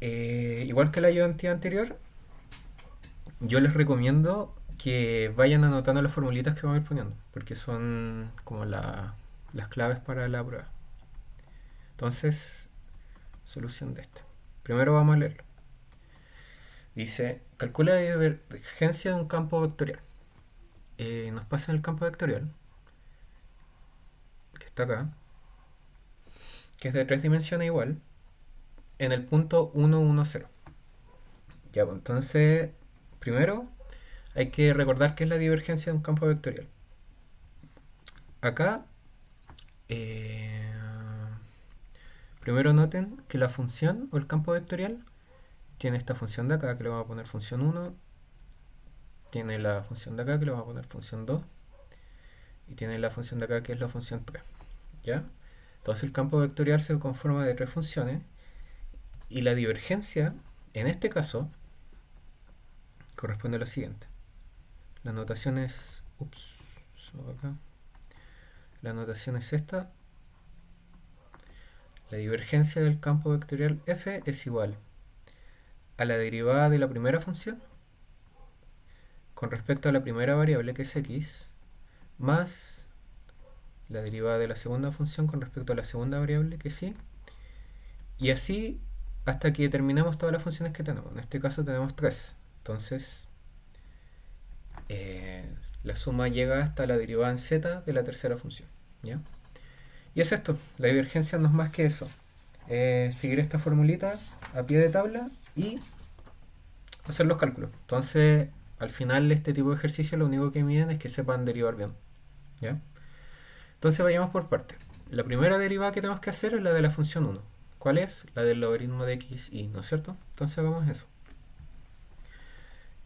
igual que la ayudantía anterior, yo les recomiendo que vayan anotando las formulitas que vamos a ir poniendo, porque son como las claves para la prueba. Entonces, solución de este. Primero vamos a leerlo. Dice, calcula la divergencia de un campo vectorial. Nos pasa en el campo vectorial, que está acá, que es de tres dimensiones igual, en el punto 1, 1, 0. Ya, pues entonces, primero hay que recordar qué es la divergencia de un campo vectorial. Acá, eh, primero noten que la función o el campo vectorial tiene esta función de acá, que le vamos a poner función 1, tiene la función de acá, que le vamos a poner función 2, y tiene la función de acá, que es la función 3. ¿Ya? Entonces el campo vectorial se conforma de tres funciones, y la divergencia, en este caso, corresponde a lo siguiente. La notación es... Ups, acá. La notación es esta. La divergencia del campo vectorial f es igual a la derivada de la primera función con respecto a la primera variable, que es x, más la derivada de la segunda función con respecto a la segunda variable, que es y, y así hasta que terminemos todas las funciones que tenemos. En este caso tenemos tres. Entonces, la suma llega hasta la derivada en z de la tercera función. ¿Ya? Y es esto. La divergencia no es más que eso. Seguir esta formulita a pie de tabla y hacer los cálculos. Entonces, al final, este tipo de ejercicio lo único que miden es que sepan derivar bien. ¿Ya? Entonces, vayamos por partes. La primera derivada que tenemos que hacer es la de la función 1. ¿Cuál es? La del logaritmo de x y, ¿no es cierto? Entonces, hagamos eso.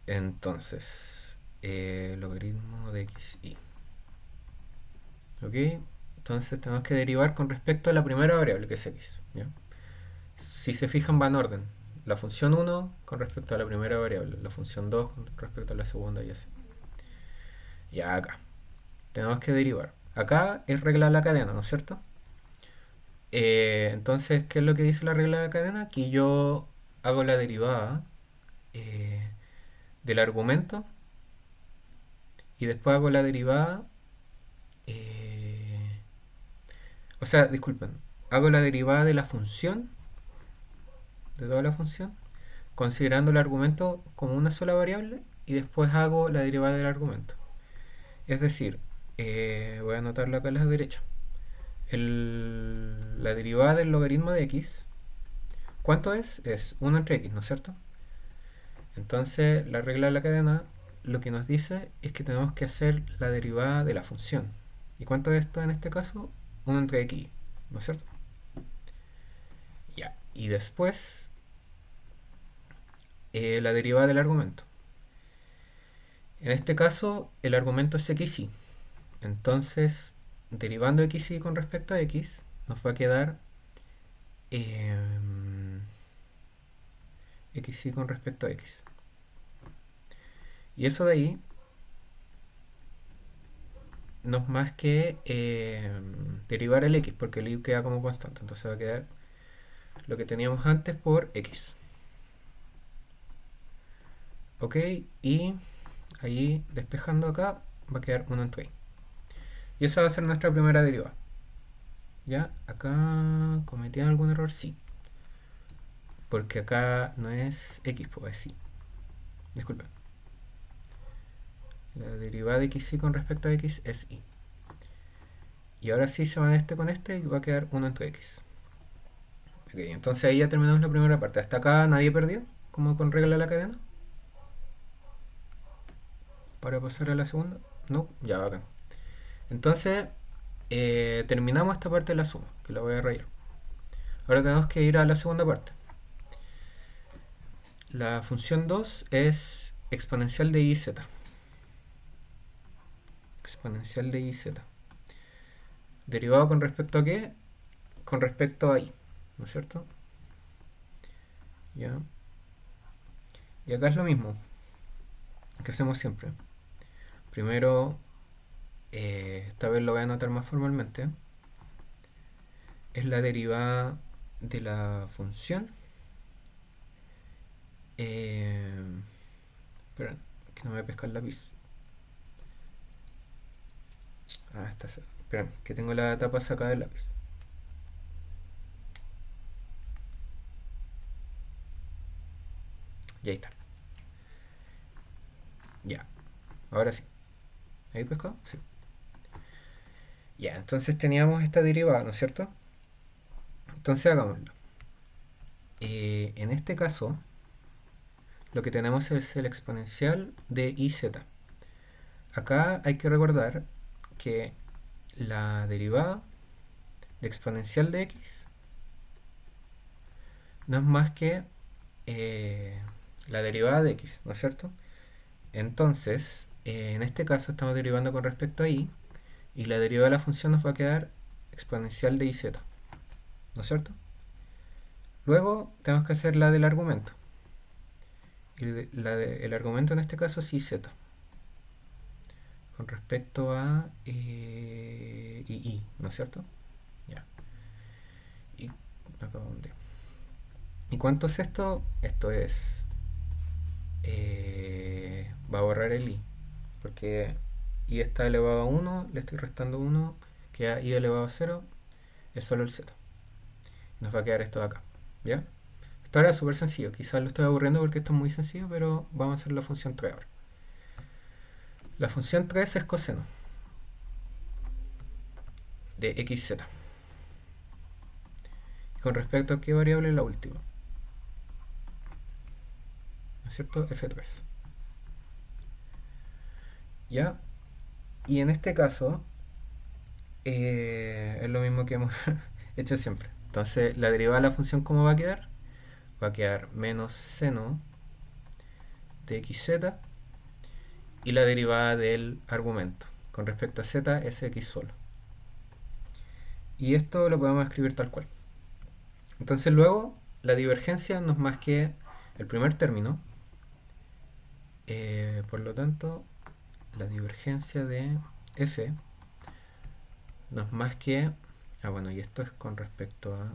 Entonces, logaritmo de x y. ¿Ok? Entonces, tenemos que derivar con respecto a la primera variable, que es x. ¿Ya? Si se fijan, va en orden. La función 1 con respecto a la primera variable, la función 2 con respecto a la segunda y así. Ya acá. Tenemos que derivar. Acá es regla de la cadena, ¿no es cierto? Entonces, ¿qué es lo que dice la regla de la cadena? Que yo hago la derivada eh, del argumento y después hago la derivada. eh, o sea, disculpen. Hago la derivada de la función, de toda la función, considerando el argumento como una sola variable y después hago la derivada del argumento. Es decir, voy a anotarlo acá a la derecha. La derivada del logaritmo de x, ¿cuánto es? Es 1 entre x, ¿no es cierto? Entonces, la regla de la cadena lo que nos dice es que tenemos que hacer la derivada de la función. ¿Y cuánto es esto en este caso? 1 entre x, ¿no es cierto? Ya. Y después, la derivada del argumento. En este caso, el argumento es xy. Entonces, derivando xy con respecto a x, nos va a quedar eh, xy con respecto a x. Y eso de ahí no es más que derivar el x, porque el y queda como constante. Entonces va a quedar lo que teníamos antes por x. Ok, y ahí despejando acá va a quedar 1 entre y. Y esa va a ser nuestra primera derivada. ¿Ya? ¿Acá cometí algún error? Sí. Porque acá no es x, pues es y. Disculpen. La derivada de xy con respecto a x es y. Y ahora sí se va este con este y va a quedar 1 entre x. Ok, entonces ahí ya terminamos la primera parte. Hasta acá nadie perdió, como con regla de la cadena. Para pasar a la segunda. No, ya va acá. Entonces, terminamos esta parte de la suma, que la voy a rayar. Ahora tenemos que ir a la segunda parte. La función 2 es exponencial de iz. Exponencial de iz. ¿Derivado con respecto a qué? Con respecto a y, ¿no es cierto? Ya. Y acá es lo mismo que hacemos siempre. Primero, esta vez lo voy a anotar más formalmente. Es la derivada de la función Eh, espera, que no me pesca el lápiz. Ah, está. Espera, que tengo la tapa sacada del lápiz. Y ahí está. Ya, ahora sí. ¿Ahí pescado? Sí. Ya, entonces teníamos esta derivada, ¿no es cierto? Entonces hagámoslo. En este caso, lo que tenemos es el exponencial de iz. Acá hay que recordar que la derivada de exponencial de x no es más que la derivada de x, ¿no es cierto? Entonces, en este caso estamos derivando con respecto a y la derivada de la función nos va a quedar exponencial de iz, ¿no es cierto? Luego tenemos que hacer la del argumento. Y el argumento en este caso es iz, con respecto a y, ¿no es cierto? Ya. Y acá donde. ¿Y cuánto es esto? Esto es. Va a borrar el i. Porque i está elevado a 1, le estoy restando 1, queda i elevado a 0, es solo el z. Nos va a quedar esto de acá. ¿Ya? Esto ahora es súper sencillo. Quizás lo estoy aburriendo porque esto es muy sencillo, pero vamos a hacer la función 3 ahora. La función 3 es coseno de xz. ¿Con respecto a qué variable es la última? ¿No es cierto? F3. ¿Ya? Y en este caso es lo mismo que hemos hecho siempre. Entonces, la derivada de la función, ¿cómo va a quedar? Va a quedar menos seno de xz y la derivada del argumento. Con respecto a z es x solo. Y esto lo podemos escribir tal cual. Entonces luego, la divergencia no es más que el primer término. Por lo tanto, la divergencia de f no es más que... Ah, bueno, y esto es con respecto a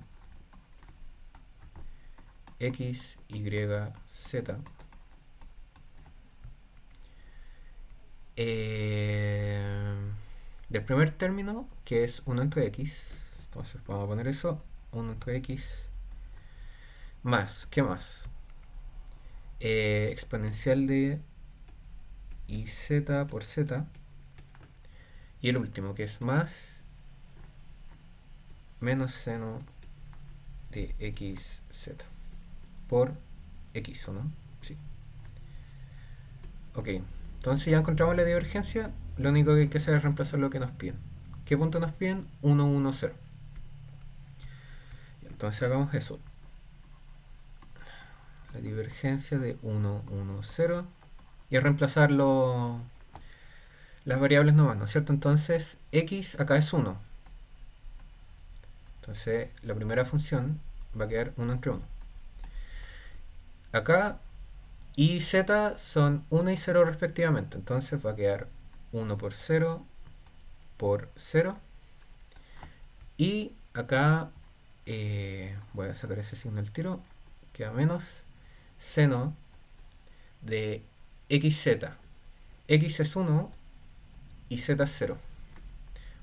x, y, z. Del primer término, que es 1 entre x. Entonces vamos a poner eso, 1 entre x. Más, ¿qué más? Exponencial de iz por z. Y el último, que es más menos seno de xz por x, ¿o no? Sí. Ok, entonces ya encontramos la divergencia. Lo único que hay que hacer es reemplazar lo que nos piden. ¿Qué punto nos piden? 1, 1, 0. Entonces hagamos eso. La divergencia de 1, 1, 0. Y a reemplazar las variables nomás, ¿no es cierto? Entonces x acá es 1. Entonces la primera función va a quedar 1 entre 1. Acá y y z son 1 y 0 respectivamente. Entonces va a quedar 1 por 0 por 0. Y acá voy a sacar ese signo al tiro. Queda menos seno de xz. X es 1 y z es 0.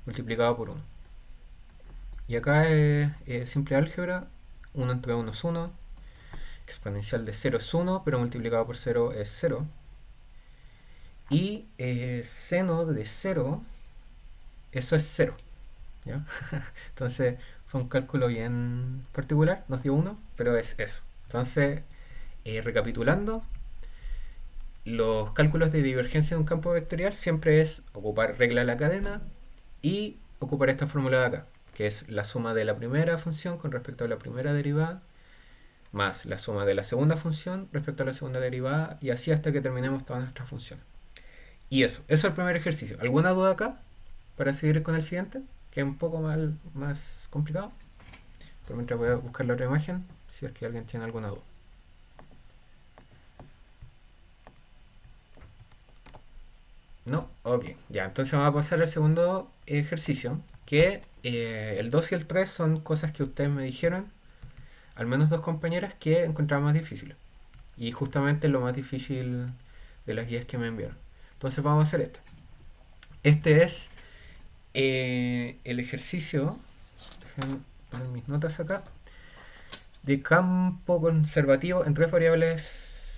Multiplicado por 1. Y acá es simple álgebra. 1 entre 1 es 1. Exponencial de 0 es 1, pero multiplicado por 0 es 0. Y seno de 0, eso es 0. ¿Ya? Entonces fue un cálculo bien particular, nos dio 1, pero es eso. Entonces, recapitulando, los cálculos de divergencia de un campo vectorial siempre es ocupar regla de la cadena y ocupar esta fórmula de acá, que es la suma de la primera función con respecto a la primera derivada más la suma de la segunda función respecto a la segunda derivada y así hasta que terminemos todas nuestras funciones. Y eso es el primer ejercicio. ¿Alguna duda acá para seguir con el siguiente? Que es un poco más complicado. Por mientras voy a buscar la otra imagen, si es que alguien tiene alguna duda. ¿No? Ok, ya. Entonces vamos a pasar al segundo ejercicio, que el 2 y el 3 son cosas que ustedes me dijeron, al menos dos compañeras, que encontraban más difíciles. Y justamente lo más difícil de las guías que me enviaron. Entonces vamos a hacer esto. Este es el ejercicio, déjenme poner mis notas acá, de campo conservativo en tres variables,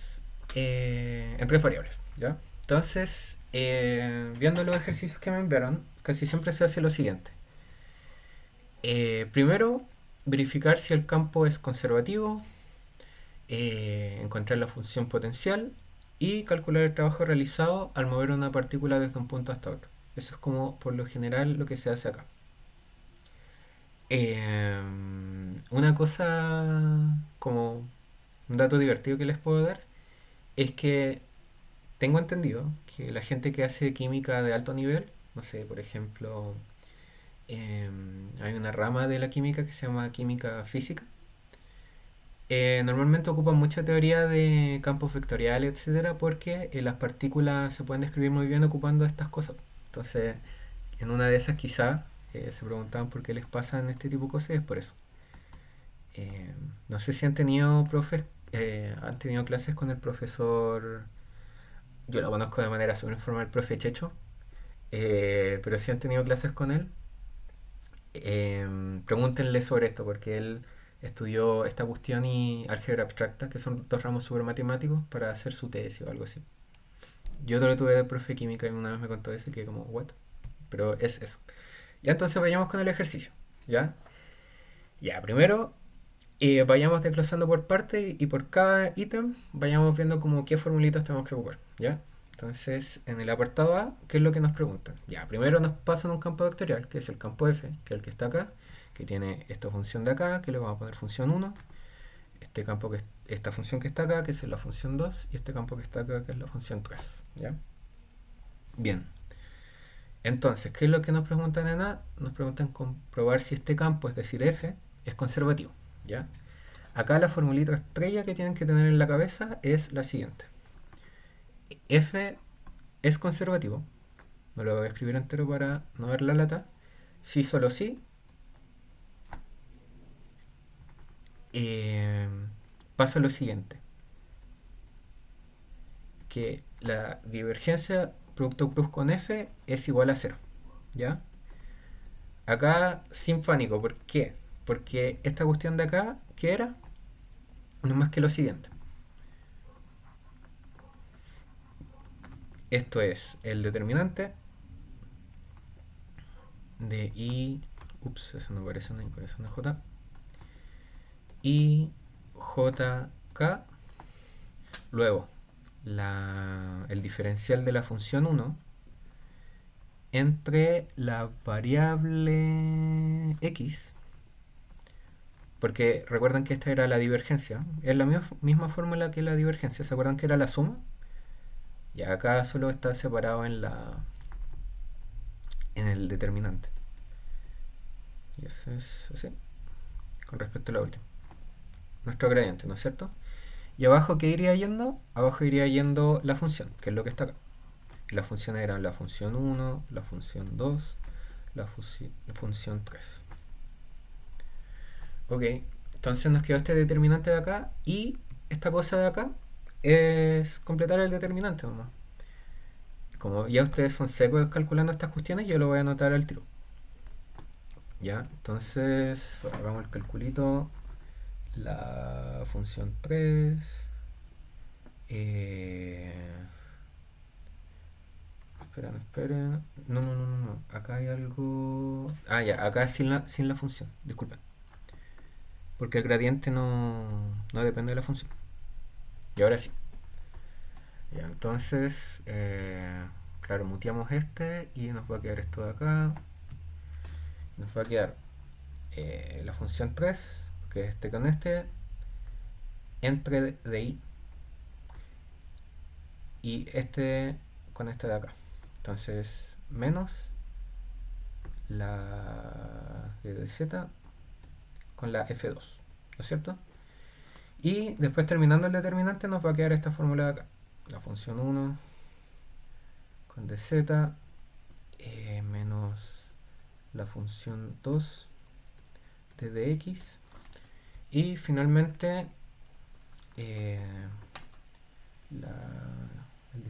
¿ya? Entonces, viendo los ejercicios que me enviaron, casi siempre se hace lo siguiente. Primero, verificar si el campo es conservativo, encontrar la función potencial y calcular el trabajo realizado al mover una partícula desde un punto hasta otro. Eso es como por lo general lo que se hace acá. Una cosa como un dato divertido que les puedo dar es que tengo entendido que la gente que hace química de alto nivel, no sé, por ejemplo, hay una rama de la química que se llama química física. Normalmente ocupan mucha teoría de campos vectoriales, etcétera, porque las partículas se pueden describir muy bien ocupando estas cosas. Entonces, en una de esas quizá se preguntaban por qué les pasan este tipo de cosas y es por eso. No sé si han tenido han tenido clases con el profesor, yo lo conozco de manera súper informal, el profe Checho, pero si han tenido clases con él, pregúntenle sobre esto, porque él estudió esta cuestión y álgebra abstracta, que son dos ramos super matemáticos, para hacer su tesis o algo así. Yo lo tuve de profe de química y una vez me contó eso y que como, what? Pero es eso. Ya entonces vayamos con el ejercicio, ¿ya? Ya, primero vayamos desglosando por parte y por cada ítem vayamos viendo como qué formulitas tenemos que ocupar, ¿ya? Entonces, en el apartado A, ¿qué es lo que nos preguntan? Ya, primero nos pasan un campo vectorial, que es el campo F, que es el que está acá, que tiene esta función de acá, que le vamos a poner función 1, esta función que está acá, que es la función 2, y este campo que está acá, que es la función 3, ¿ya? Bien. Entonces, ¿qué es lo que nos preguntan en A? Nos preguntan comprobar si este campo, es decir, F, es conservativo, ¿ya? Acá la formulita estrella que tienen que tener en la cabeza es la siguiente. F es conservativo. No lo voy a escribir entero para no ver la lata. Si solo si, eh, pasa lo siguiente. Que la divergencia producto cruz con F es igual a cero. ¿Ya? Acá sin pánico. ¿Por qué? Porque esta cuestión de acá, ¿qué era? No es más que lo siguiente. Esto es el determinante de I. Ups, eso no parece una I, parece una J. I, J, K. Luego, el diferencial de la función 1 entre la variable x, porque recuerdan que esta era la divergencia, es la misma fórmula que la divergencia, ¿se acuerdan que era la suma? Y acá solo está separado en el determinante. Y eso es así, con respecto a la última. Nuestro gradiente, ¿no es cierto? Y abajo, ¿qué iría yendo? Abajo iría yendo la función, que es lo que está acá. Las funciones eran la función 1, la función 2, la función 3. Ok, entonces nos quedó este determinante de acá y esta cosa de acá es completar el determinante nomás. Como ya ustedes son secos calculando estas cuestiones, yo lo voy a anotar al tiro. Ya, entonces hagamos el calculito. La función 3. Eh, esperen. No. Acá hay algo. Ah, ya, acá es sin la función. Disculpen. Porque el gradiente no depende de la función. Y ahora sí. Ya, entonces, claro, muteamos este y nos va a quedar esto de acá. Nos va a quedar la función 3, que es este con este, entre de i y este con este de acá. Entonces, menos la de z con la f2, ¿no es cierto? Y después terminando el determinante nos va a quedar esta fórmula de acá. La función 1 con dz menos la función 2 de dx y finalmente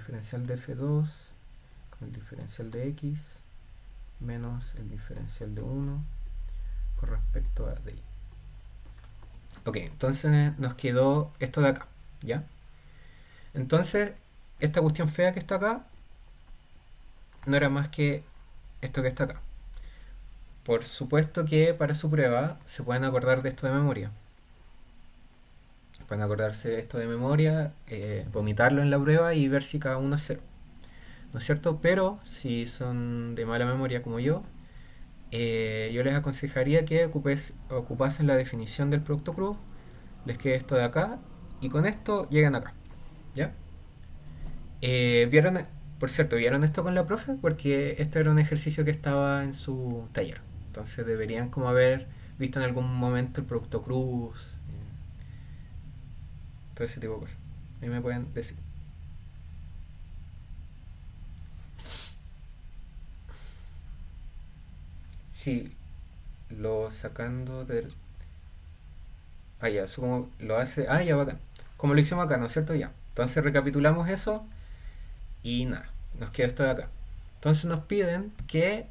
diferencial de f2 con el diferencial de x menos el diferencial de 1 con respecto a de y. Ok, entonces nos quedó esto de acá, ¿ya? Entonces, esta cuestión fea que está acá no era más que esto que está acá. Por supuesto que para su prueba se pueden acordar de esto de memoria. Pueden acordarse de esto de memoria, vomitarlo en la prueba y ver si cada uno es cero. ¿No es cierto? Pero si son de mala memoria como yo les aconsejaría que ocupasen la definición del producto cruz, les quede esto de acá y con esto llegan acá. ¿Ya? ¿Vieron? Por cierto, ¿vieron esto con la profe? Porque este era un ejercicio que estaba en su taller. Entonces deberían como haber visto en algún momento el producto cruz, todo ese tipo de cosas. Ahí me pueden decir. Sí, lo sacando del... Ah, ya, eso como lo hace... Ah, ya, bacán. Como lo hicimos acá, ¿no es cierto? Ya. Entonces recapitulamos eso y nada, nos queda esto de acá. Entonces nos piden que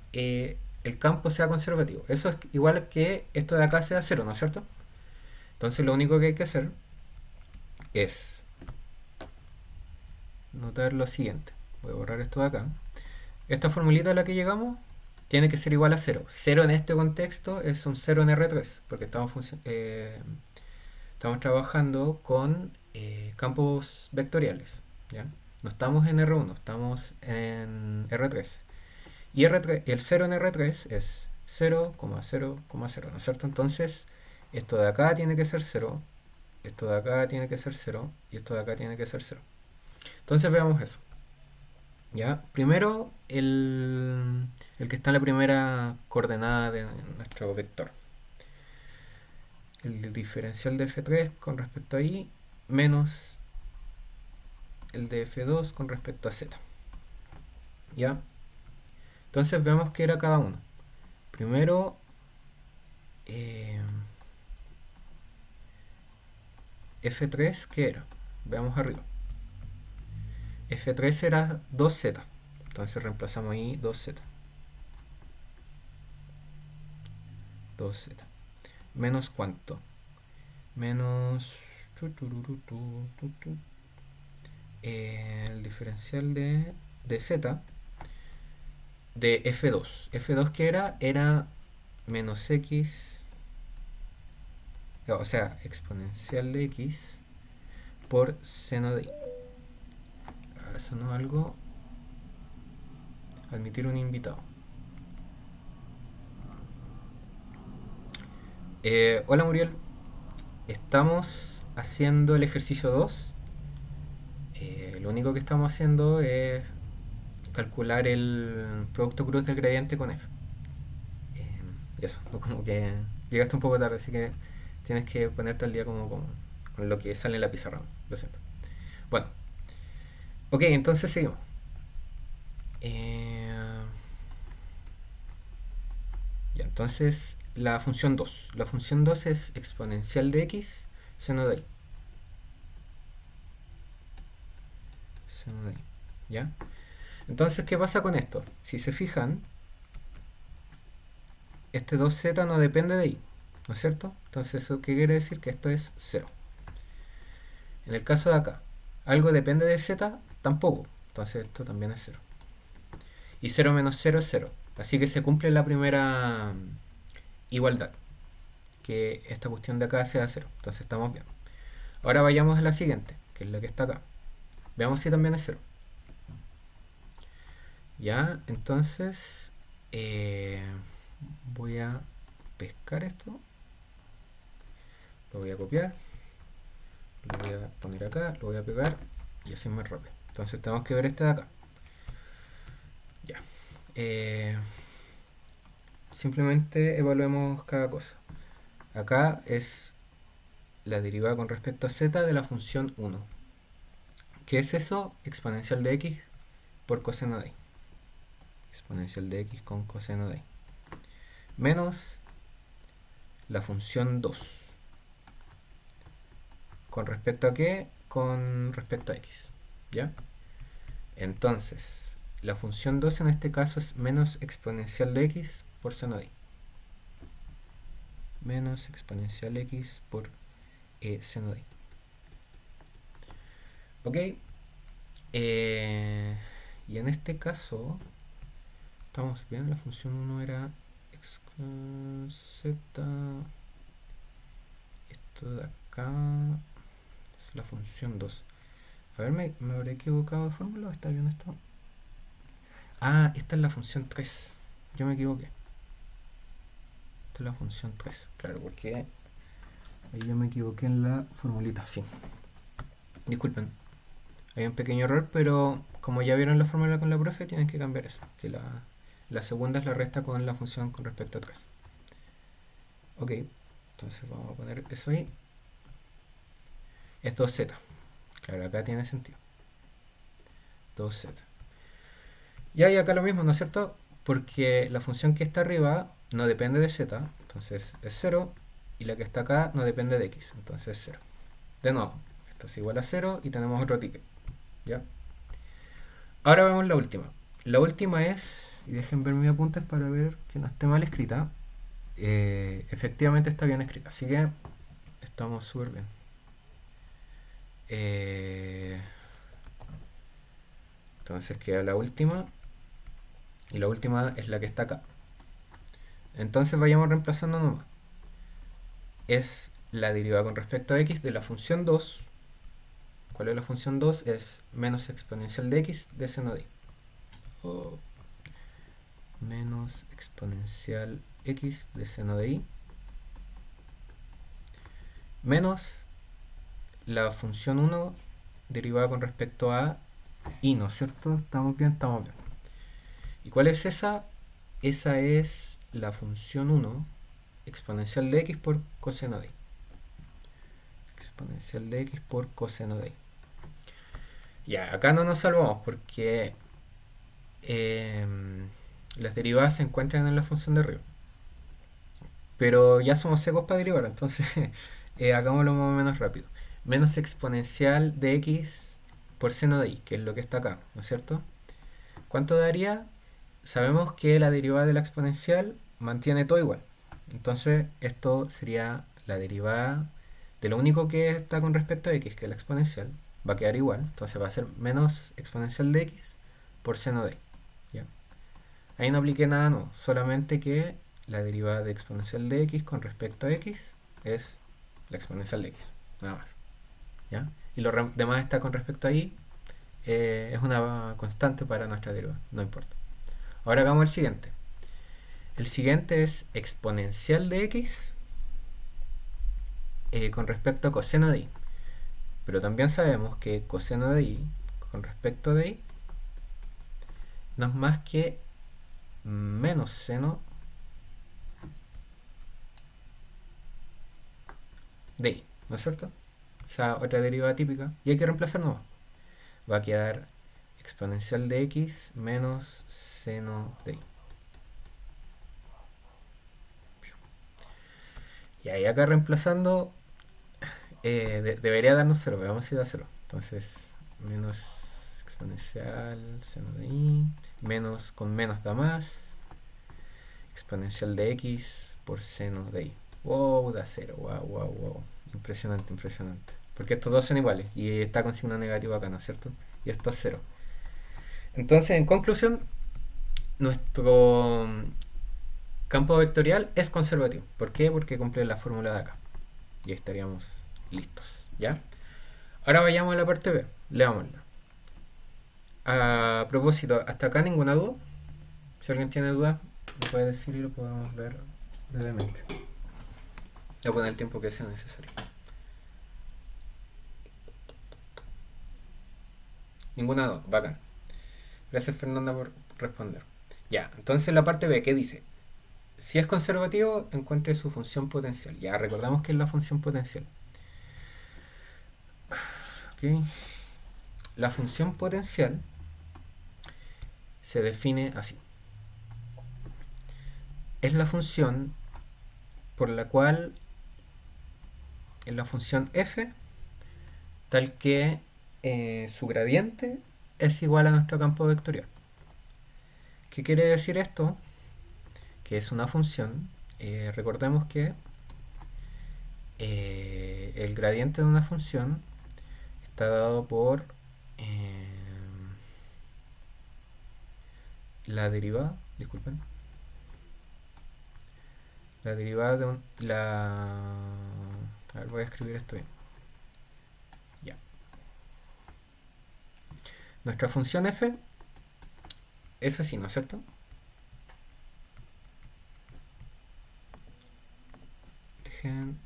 el campo sea conservativo. Eso es igual que esto de acá sea cero, ¿no es cierto? Entonces lo único que hay que hacer es notar lo siguiente. Voy a borrar esto de acá. Esta formulita a la que llegamos tiene que ser igual a cero. Cero en este contexto es un cero en R3, porque estamos trabajando con campos vectoriales. ¿Ya? No estamos en R1, estamos en R3. Y el 0 en R3 es 0,0,0, ¿no es cierto? Entonces, esto de acá tiene que ser 0, esto de acá tiene que ser 0 y esto de acá tiene que ser 0. Entonces veamos eso. ¿Ya? Primero, el que está en la primera coordenada de nuestro vector. El diferencial de f3 con respecto a y menos el de f2 con respecto a z. ¿Ya? Entonces vemos que era cada uno. Primero, f3, ¿qué era? Veamos arriba. f3 era 2z. Entonces reemplazamos ahí 2z. 2z. Menos cuánto? Menos el diferencial de z de f2. F2 que era menos x, o sea, exponencial de x por seno de y. Eso no es algo. Admitir un invitado. Hola Muriel, estamos haciendo el ejercicio 2. Lo único que estamos haciendo es calcular el producto cruz del gradiente con f. Y eso, como que llegaste un poco tarde, así que tienes que ponerte al día como con lo que sale en la pizarra. Lo siento. Bueno, ok, entonces seguimos. Eh, ya, entonces la función 2. La función 2 es exponencial de x seno de y. Seno de y. ¿Ya? Entonces, ¿qué pasa con esto? Si se fijan, este 2z no depende de y, ¿no es cierto? Entonces, ¿eso qué quiere decir? Que esto es 0. En el caso de acá, ¿algo depende de z? Tampoco. Entonces, esto también es 0. Y 0 menos 0 es 0. Así que se cumple la primera igualdad. Que esta cuestión de acá sea 0. Entonces, estamos bien. Ahora vayamos a la siguiente, que es la que está acá. Veamos si también es 0. Ya, entonces voy a pescar esto, lo voy a copiar, lo voy a poner acá, lo voy a pegar y así es más rápido. Entonces tenemos que ver este de acá. Ya. Simplemente evaluemos cada cosa. Acá es la derivada con respecto a z de la función 1. ¿Qué es eso? Exponencial de x por coseno de y. Exponencial de x con coseno de y. Menos la función 2. ¿Con respecto a qué? Con respecto a x. ¿Ya? Entonces, la función 2 en este caso es menos exponencial de x por seno de i. Menos exponencial x por seno de i. Ok. Y en este caso, estamos bien, la función 1 era x z. Esto de acá es la función 2. A ver, ¿me habré equivocado de fórmula o está bien esto? Ah, esta es la función 3. Yo me equivoqué. Esta es la función 3. Claro, porque ahí yo me equivoqué en la formulita. Sí. Disculpen. Hay un pequeño error, pero como ya vieron la fórmula con la profe, tienen que cambiar eso. Que la segunda es la resta con la función con respecto a 3. Ok. Entonces vamos a poner eso ahí. Es 2z. Claro, acá tiene sentido. 2z. Y ahí acá lo mismo, ¿no es cierto? Porque la función que está arriba no depende de z, entonces es 0. Y la que está acá no depende de x, entonces es 0. De nuevo, esto es igual a 0 y tenemos otro ticket. ¿Ya? Ahora vemos la última. La última es, y dejen ver mis apuntes para ver que no esté mal escrita. Efectivamente está bien escrita, así que estamos súper bien. Entonces queda la última. Y la última es la que está acá. Entonces vayamos reemplazando nomás. Es la derivada con respecto a x de la función 2. ¿Cuál es la función 2? Es menos exponencial de x de seno de i. O menos exponencial x de seno de i. Menos la función 1 derivada con respecto a i, ¿no es cierto? ¿Estamos bien? Estamos bien. ¿Y cuál es esa? Esa es la función 1 exponencial de x por coseno de i. Exponencial de x por coseno de i. Ya, acá no nos salvamos porque las derivadas se encuentran en la función de arriba. Pero ya somos secos para derivar, entonces hagámoslo más o menos rápido. Menos exponencial de x por seno de i, que es lo que está acá, ¿no es cierto? ¿Cuánto daría? Sabemos que la derivada de la exponencial mantiene todo igual. Entonces esto sería la derivada de lo único que está con respecto a x, que es la exponencial. Va a quedar igual, entonces va a ser menos exponencial de x por seno de i. ¿Ya? Ahí no apliqué nada nuevo, solamente que la derivada de exponencial de x con respecto a x es la exponencial de x, nada más. ¿Ya? Y lo demás está con respecto a y, es una constante para nuestra derivada, no importa. Ahora hagamos el siguiente. El siguiente es exponencial de x con respecto a coseno de y. Pero también sabemos que coseno de y con respecto de y no es más que menos seno de y, ¿no es cierto? Esa otra derivada típica. Y hay que reemplazar nomás. Va a quedar exponencial de x menos seno de y. Y ahí acá reemplazando debería darnos 0, veamos si da 0. Entonces, menos exponencial seno de y, menos con menos da más, exponencial de x por seno de y. Wow, da 0, wow, wow, wow. Impresionante, impresionante. Porque estos dos son iguales y está con signo negativo acá, ¿no es cierto? Y esto es 0. Entonces, en conclusión, nuestro campo vectorial es conservativo. ¿Por qué? Porque cumple la fórmula de acá. Y ahí estaríamos listos, ¿ya? Ahora vayamos a la parte B. Leámosla. A propósito, hasta acá ninguna duda. Si alguien tiene dudas, me puede decir y lo podemos ver brevemente. Voy a poner el tiempo que sea necesario. Ninguna duda, bacán. Gracias Fernanda por responder. Ya, entonces la parte B, ¿qué dice? Si es conservativo, encuentre su función potencial. Ya, recordamos que es la función potencial. ¿Ok? La función potencial se define así. Es la función por la cual es la función f tal que su gradiente es igual a nuestro campo vectorial. ¿Qué quiere decir esto? Que es una función. Recordemos que el gradiente de una función está dado por la derivada, disculpen, la derivada de a ver, voy a escribir esto bien. Ya. Nuestra función f es así, ¿no es cierto? Dejen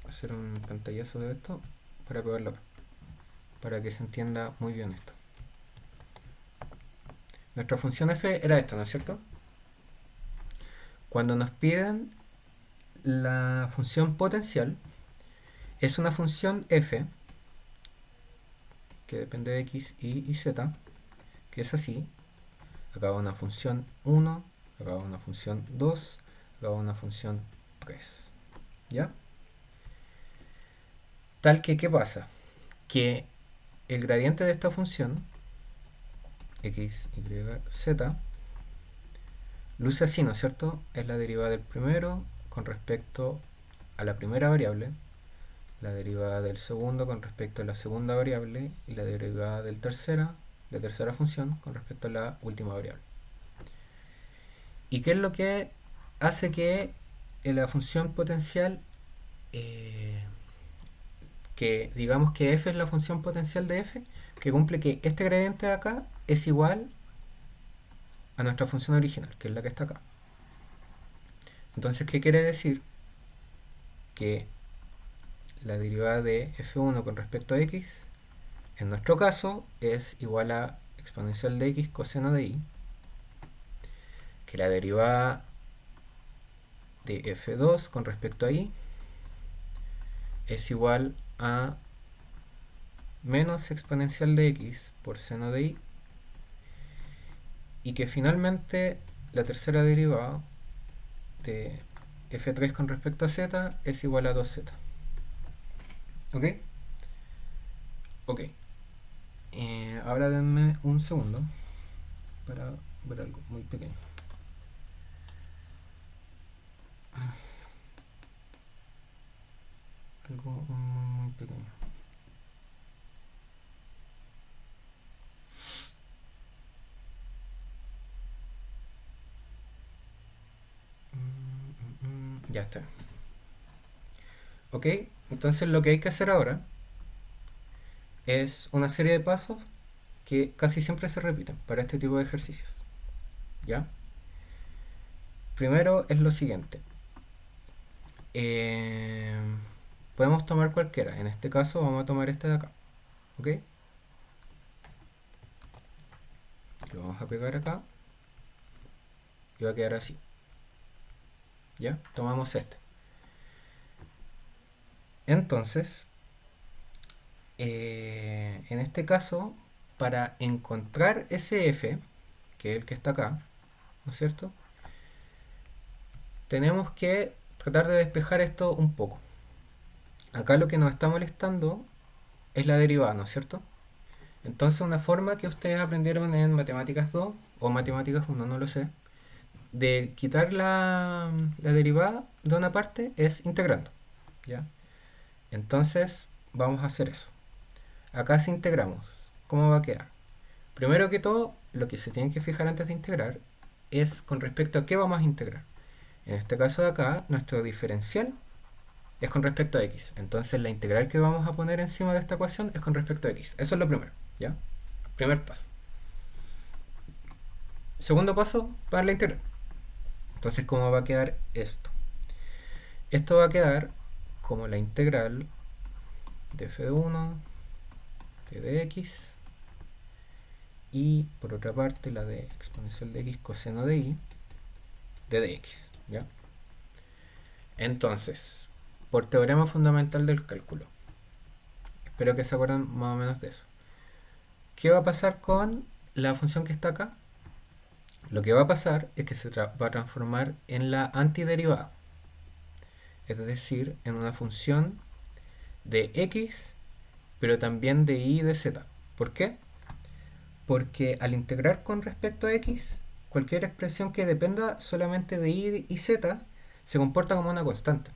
hacer un pantallazo de esto para pegarlo acá, para que se entienda muy bien esto. Nuestra función f era esta, ¿no es cierto? Cuando nos piden la función potencial, es una función f que depende de x, y z, que es así. Acá va una función 1, acá va una función 2, acá va una función 3. ¿Ya? Tal que, ¿qué pasa? Que el gradiente de esta función, x, y, z, luce así, ¿no es cierto? Es la derivada del primero con respecto a la primera variable, la derivada del segundo con respecto a la segunda variable y la derivada del la tercera función con respecto a la última variable. ¿Y qué es lo que hace que la función potencial, que digamos que f es la función potencial de f, que cumple que este gradiente de acá es igual a nuestra función original, que es la que está acá? Entonces, ¿qué quiere decir? Que la derivada de f1 con respecto a x, en nuestro caso, es igual a exponencial de x coseno de y, que la derivada de f2 con respecto a y es igual a menos exponencial de x por seno de y que finalmente la tercera derivada de f3 con respecto a z es igual a 2z. ¿Ok? Ok. Ahora denme un segundo para ver algo muy pequeño. Algo muy pequeño. Ya está. Ok, entonces lo que hay que hacer ahora es una serie de pasos que casi siempre se repiten para este tipo de ejercicios. ¿Ya? Primero es lo siguiente. Podemos tomar cualquiera. En este caso vamos a tomar este de acá. ¿Ok? Lo vamos a pegar acá. Y va a quedar así. ¿Ya? Tomamos este. Entonces, en este caso, para encontrar ese f, que es el que está acá, ¿no es cierto? Tenemos que tratar de despejar esto un poco. Acá lo que nos está molestando es la derivada, ¿no es cierto? Entonces una forma que ustedes aprendieron en Matemáticas 2 o Matemáticas 1, no lo sé, de quitar la derivada de una parte es integrando. ¿Ya? Entonces vamos a hacer eso. Acá si integramos, ¿cómo va a quedar? Primero que todo, lo que se tiene que fijar antes de integrar es con respecto a qué vamos a integrar. En este caso de acá, nuestro diferencial es con respecto a x. Entonces la integral que vamos a poner encima de esta ecuación es con respecto a x. Eso es lo primero, ¿ya? Primer paso. Segundo paso, para la integral. Entonces, ¿cómo va a quedar esto? Esto va a quedar como la integral de f de 1 de x y por otra parte la de exponencial de x coseno de y de dx, ¿ya? Entonces, por teorema fundamental del cálculo, espero que se acuerden más o menos de eso. ¿Qué va a pasar con la función que está acá? Lo que va a pasar es que se va a transformar en la antiderivada, es decir, en una función de x, pero también de y y de z. ¿Por qué? Porque al integrar con respecto a x, cualquier expresión que dependa solamente de y y z se comporta como una constante.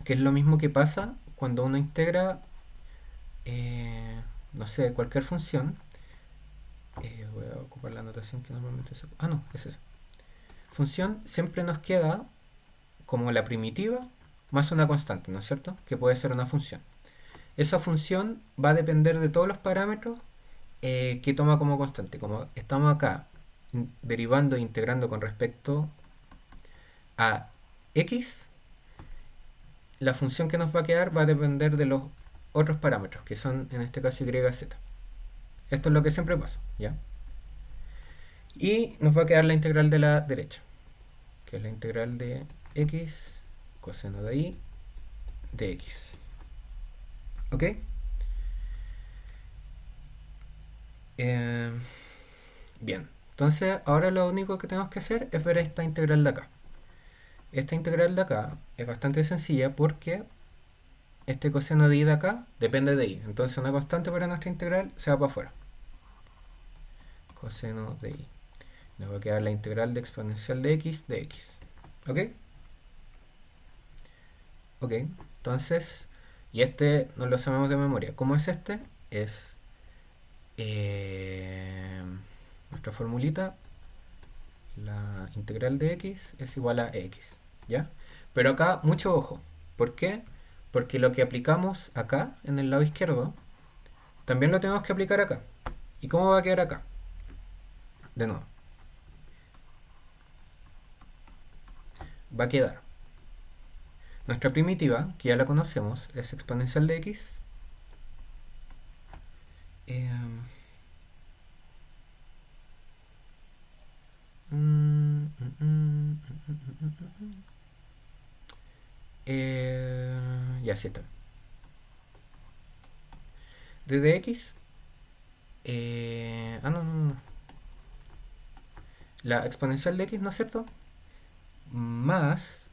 Que es lo mismo que pasa cuando uno integra, no sé, cualquier función. Voy a ocupar la notación que normalmente se... Ah, no, es esa. Función siempre nos queda como la primitiva más una constante, ¿no es cierto? Que puede ser una función. Esa función va a depender de todos los parámetros que toma como constante. Como estamos acá derivando e integrando con respecto a x, la función que nos va a quedar va a depender de los otros parámetros, que son en este caso y, z. Esto es lo que siempre pasa, ¿ya? Y nos va a quedar la integral de la derecha, que es la integral de x coseno de y de x. ¿Ok? Bien, entonces ahora lo único que tenemos que hacer es ver esta integral de acá. Esta integral de acá es bastante sencilla porque este coseno de y de acá depende de y. Entonces una constante para nuestra integral se va para afuera. Coseno de y. Nos va a quedar la integral de exponencial de x. ¿Ok? Ok, entonces, y este no lo sabemos de memoria. ¿Cómo es este? Es nuestra formulita, la integral de x es igual a x, ¿ya? Pero acá, mucho ojo. ¿Por qué? Porque lo que aplicamos acá, en el lado izquierdo, también lo tenemos que aplicar acá. ¿Y cómo va a quedar acá? De nuevo. Va a quedar nuestra primitiva, que ya la conocemos, es exponencial de x. Ya, sí está. D de x. No. La exponencial de x, ¿no es cierto? Más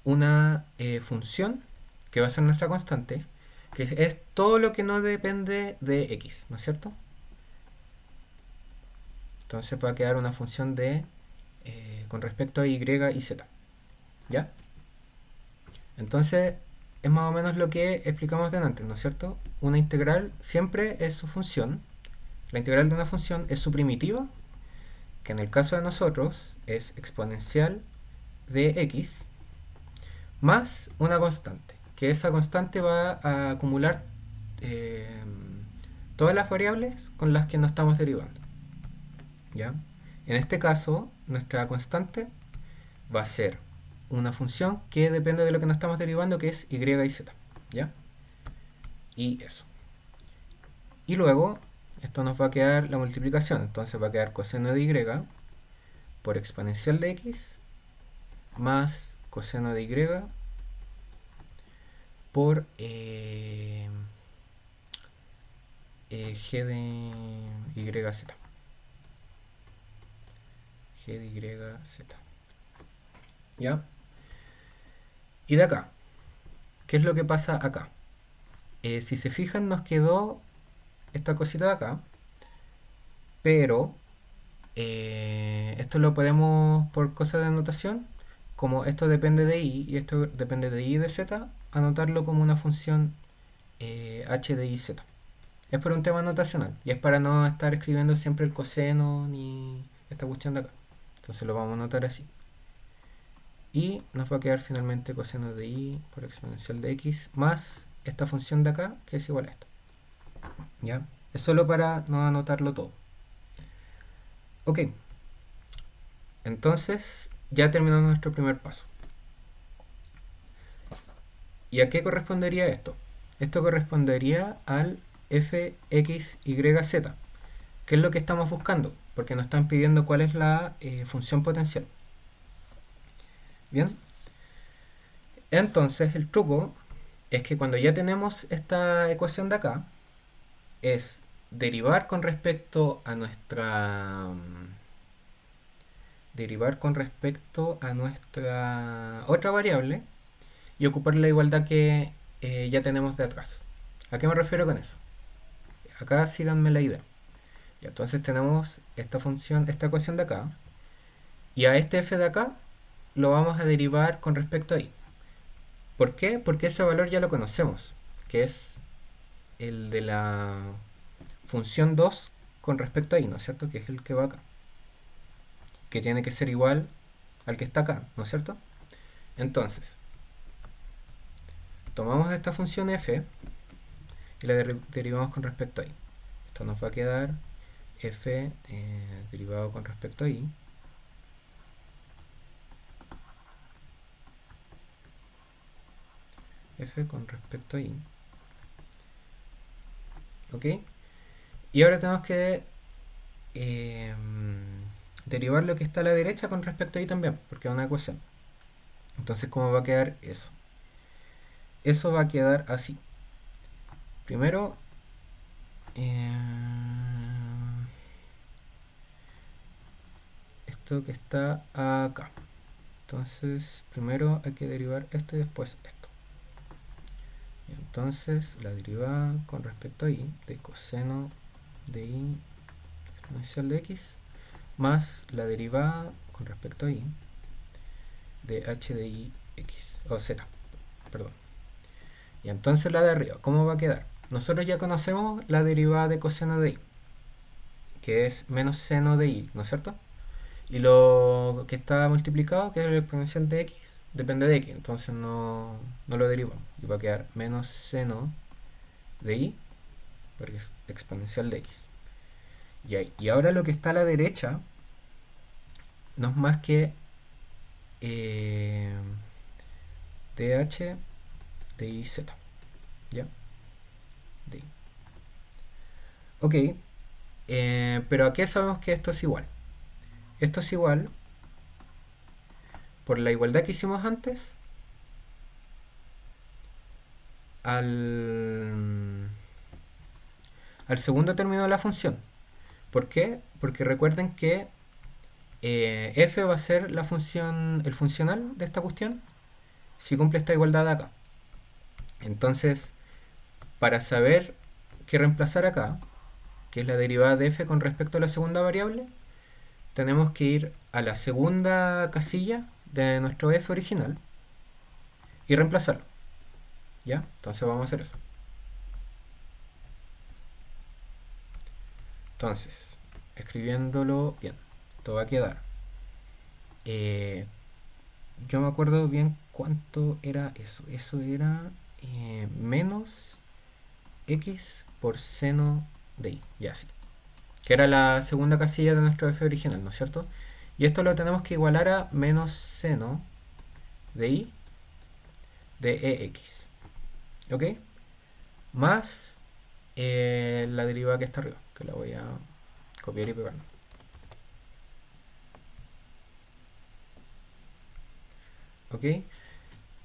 una función que va a ser nuestra constante, que es todo lo que no depende de x, ¿no es cierto? Entonces va a quedar una función de con respecto a y y z. ¿Ya? Entonces es más o menos lo que explicamos de antes, ¿no es cierto? Una integral siempre es su función. La integral de una función es su primitiva, que en el caso de nosotros es exponencial de x, más una constante, que esa constante va a acumular eh, todas las variables con las que nos estamos derivando. ¿Ya? En este caso, nuestra constante va a ser una función que depende de lo que nos estamos derivando, que es y y z. ¿Ya? Y eso. Y luego, esto nos va a quedar la multiplicación. Entonces va a quedar coseno de y por exponencial de x más coseno de y por g de yz. G de yz. ¿Ya? Y de acá, ¿qué es lo que pasa acá? Si se fijan, nos quedó esta cosita de acá, pero esto lo podemos, por cosas de anotación, como esto depende de y y esto depende de y de z, anotarlo como una función h de y z. Es por un tema notacional y es para no estar escribiendo siempre el coseno ni esta cuestión de acá. Entonces lo vamos a anotar así. Y nos va a quedar finalmente coseno de y por exponencial de x más esta función de acá, que es igual a esto. ¿Ya? Es solo para no anotarlo todo. Ok. Entonces ya terminamos nuestro primer paso. ¿Y a qué correspondería esto? Esto correspondería al fxyz, que es lo que estamos buscando, porque nos están pidiendo cuál es la función potencial. Bien, entonces el truco es que cuando ya tenemos esta ecuación de acá, es derivar con respecto a nuestra otra variable y ocupar la igualdad que ya tenemos de atrás. ¿A qué me refiero con eso? Acá síganme la idea. Y entonces tenemos esta función, esta ecuación de acá. Y a este f de acá lo vamos a derivar con respecto a y. ¿Por qué? Porque ese valor ya lo conocemos, que es el de la función 2 con respecto a y, ¿no es cierto? Que es el que va acá. Que tiene que ser igual al que está acá, ¿no es cierto? Entonces, tomamos esta función f y la derivamos con respecto a y. Esto nos va a quedar f derivado con respecto a y. F con respecto a y. ¿Ok? Y ahora tenemos que derivar lo que está a la derecha con respecto a y también, porque es una ecuación. Entonces, ¿cómo va a quedar eso? Eso va a quedar así. Primero, esto que está acá. Entonces, primero hay que derivar esto y después esto. Y entonces, la derivada con respecto a y de coseno de y exponencial de x más la derivada con respecto a y de h de y x, o z, perdón. Y entonces la de arriba, ¿cómo va a quedar? Nosotros ya conocemos la derivada de coseno de y, que es menos seno de y, ¿no es cierto? Y lo que está multiplicado, que es el exponencial de x, depende de x, entonces no lo derivamos. Y va a quedar menos seno de y, porque es exponencial de x. Y ahora lo que está a la derecha no es más que dh de iz. ¿Ya? De. Ok, pero ¿a qué sabemos que esto es igual? Esto es igual por la igualdad que hicimos antes al, al segundo término de la función. ¿Por qué? Porque recuerden que f va a ser la función, el funcional de esta cuestión si cumple esta igualdad de acá. Entonces, para saber qué reemplazar acá, que es la derivada de f con respecto a la segunda variable, tenemos que ir a la segunda casilla de nuestro f original y reemplazarlo. ¿Ya? Entonces vamos a hacer eso. Entonces, escribiéndolo bien, esto va a quedar. Yo me acuerdo bien cuánto era eso. Eso era menos x por seno de y. Ya sí. Que era la segunda casilla de nuestro f original, ¿no es cierto? Y esto lo tenemos que igualar a menos seno de y de ex. ¿Ok? Más la derivada que está arriba, que la voy a copiar y pegar. ¿Ok?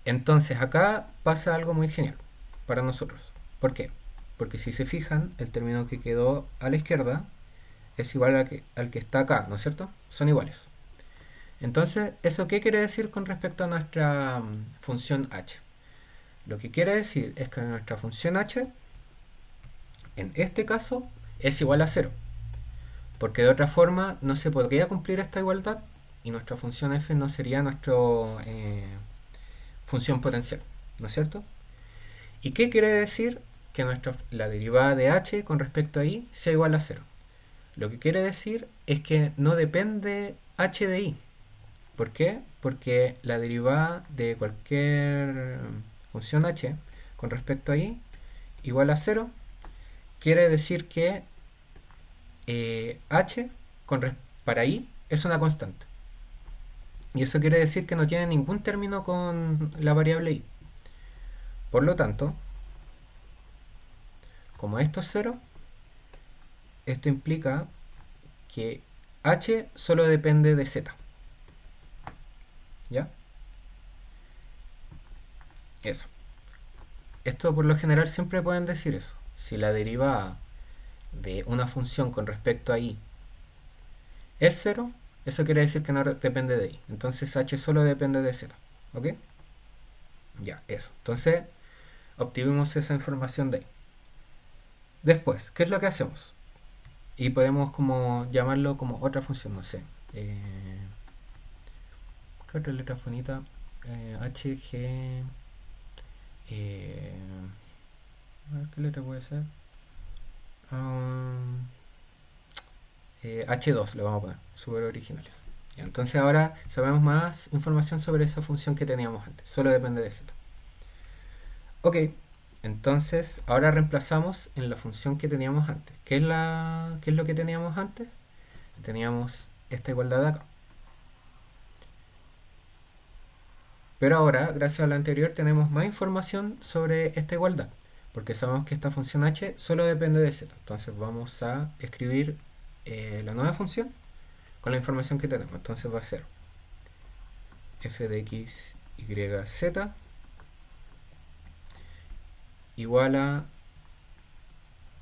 Entonces acá pasa algo muy genial para nosotros. ¿Por qué? Porque si se fijan, el término que quedó a la izquierda es igual al que está acá, ¿no es cierto? Son iguales. Entonces, ¿eso qué quiere decir con respecto a nuestra función h? Lo que quiere decir es que nuestra función h, en este caso, es igual a 0. Porque de otra forma no se podría cumplir esta igualdad y nuestra función f no sería nuestra función potencial, ¿no es cierto? ¿Y qué quiere decir? Que la derivada de h con respecto a y sea igual a 0. Lo que quiere decir es que no depende h de y. ¿Por qué? Porque la derivada de cualquier función h con respecto a y igual a 0 quiere decir que h para i es una constante. Y eso quiere decir que no tiene ningún término con la variable i. Por lo tanto, como esto es 0, esto implica que h solo depende de z. ¿Ya? Eso. Esto por lo general siempre pueden decir eso. Si la derivada de una función con respecto a i es 0, eso quiere decir que no depende de i. Entonces h solo depende de z. ¿Ok? Ya, eso. Entonces, obtuvimos esa información de ahí. Después, ¿qué es lo que hacemos? Y podemos como llamarlo como otra función, no sé. Eh, ¿Qué otra letra bonita? H, G... Eh, a ver, ¿qué letra puede ser? Um, H2 le vamos a poner, súper originales. Ya, entonces ahora sabemos más información sobre esa función que teníamos antes, solo depende de z. Ok, entonces ahora reemplazamos en la función que teníamos antes. ¿Qué es lo que teníamos antes? Teníamos esta igualdad de acá. Pero ahora, gracias a la anterior, tenemos más información sobre esta igualdad, porque sabemos que esta función h solo depende de z. Entonces vamos a escribir la nueva función con la información que tenemos. Entonces va a ser f de x, y, z igual a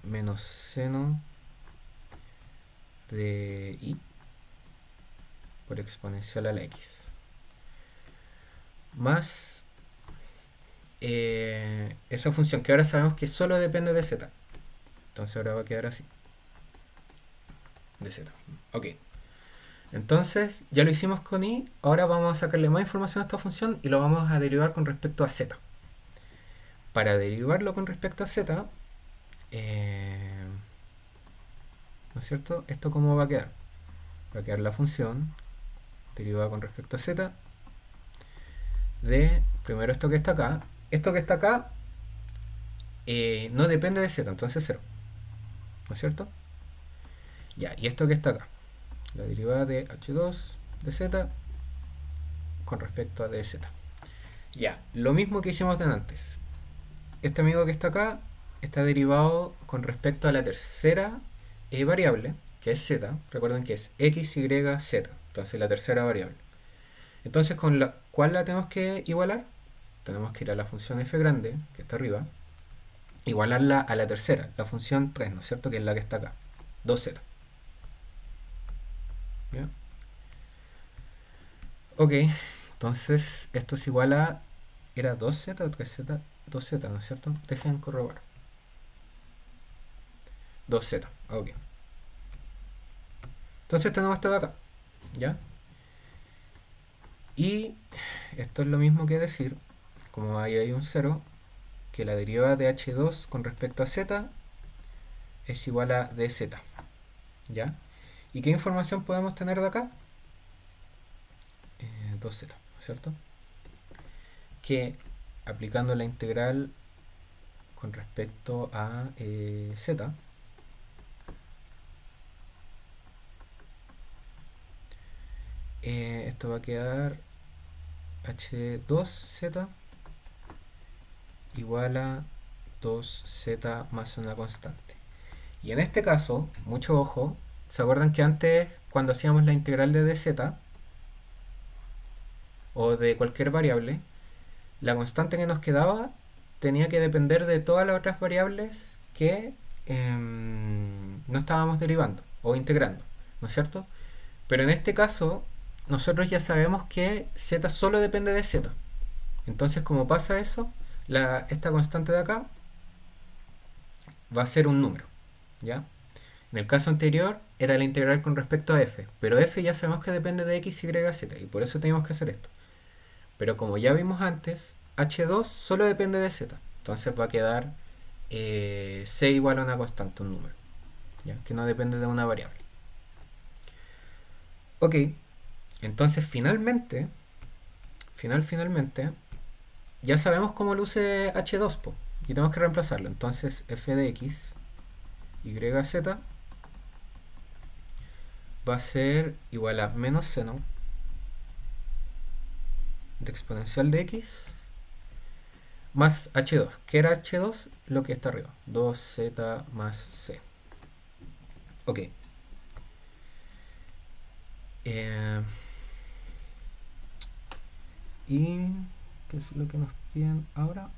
menos seno de y por exponencial a la x más esa función que ahora sabemos que solo depende de z. Entonces ahora va a quedar así. De z. Ok. Entonces ya lo hicimos con i. Ahora vamos a sacarle más información a esta función y lo vamos a derivar con respecto a z. Para derivarlo con respecto a z, ¿no es cierto? ¿Esto cómo va a quedar? Va a quedar la función derivada con respecto a z de, primero esto que está acá. Esto que está acá no depende de z, entonces 0. ¿No es cierto? Ya, y esto que está acá. La derivada de h2 de z con respecto a dz. Ya, lo mismo que hicimos de antes. Este amigo que está acá está derivado con respecto a la tercera variable, que es z. Recuerden que es x, y, z. Entonces la tercera variable. Entonces, ¿con la cuál la tenemos que igualar? Tenemos que ir a la función f grande, que está arriba, igualarla a la tercera, la función 3, ¿no es cierto? Que es la que está acá, 2z. ¿Ya? Ok, entonces esto es igual a... ¿Era 2z o 3z? 2z, ¿no es cierto? Dejen corroborar. 2z, ok. Entonces tenemos esto de acá, ¿ya? Y esto es lo mismo que decir, como ahí hay un 0, que la derivada de h2 con respecto a z es igual a dz, ¿ya? ¿Y qué información podemos tener de acá? 2z, ¿cierto? Que aplicando la integral con respecto a z, esto va a quedar h2z igual a 2z más una constante. Y en este caso, mucho ojo, ¿se acuerdan que antes cuando hacíamos la integral de dz o de cualquier variable, la constante que nos quedaba tenía que depender de todas las otras variables que no estábamos derivando o integrando, ¿no es cierto? Pero en este caso, nosotros ya sabemos que z solo depende de z. Entonces, como pasa eso, esta constante de acá va a ser un número, ¿ya? En el caso anterior era la integral con respecto a f, pero f ya sabemos que depende de x, y, z, y por eso tenemos que hacer esto. Pero como ya vimos antes, h2 solo depende de z, entonces va a quedar c igual a una constante, un número, ¿ya? Que no depende de una variable. Ok, entonces finalmente, ya sabemos cómo luce h2, po, y tenemos que reemplazarlo. Entonces f de x, y, z va a ser igual a menos seno de exponencial de x más h2. ¿Qué era h2? Lo que está arriba. 2z más c. Ok. ¿Y qué es lo que nos piden ahora?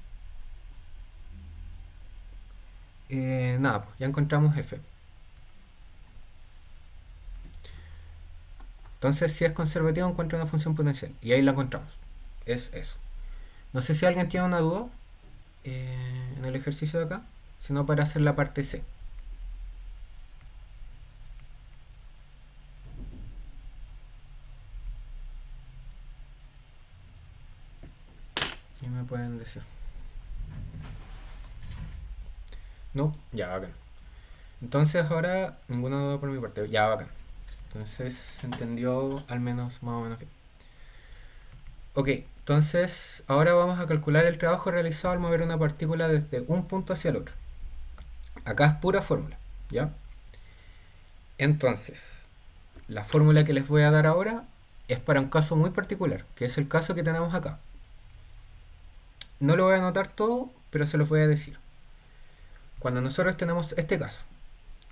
Nada, pues ya encontramos f. Entonces, si es conservativo, encuentra una función potencial. Y ahí la encontramos. Es eso. No sé si alguien tiene una duda en el ejercicio de acá. Si no, para hacer la parte C. me pueden decir. No, ya, bacán. Entonces ahora ninguna duda por mi parte. Ya, bacán. Entonces se entendió al menos más o menos bien. Ok, entonces ahora vamos a calcular el trabajo realizado al mover una partícula desde un punto hacia el otro. Acá es pura fórmula, ¿ya? Entonces, la fórmula que les voy a dar ahora es para un caso muy particular, que es el caso que tenemos acá. No lo voy a anotar todo, pero se los voy a decir. Cuando nosotros tenemos este caso,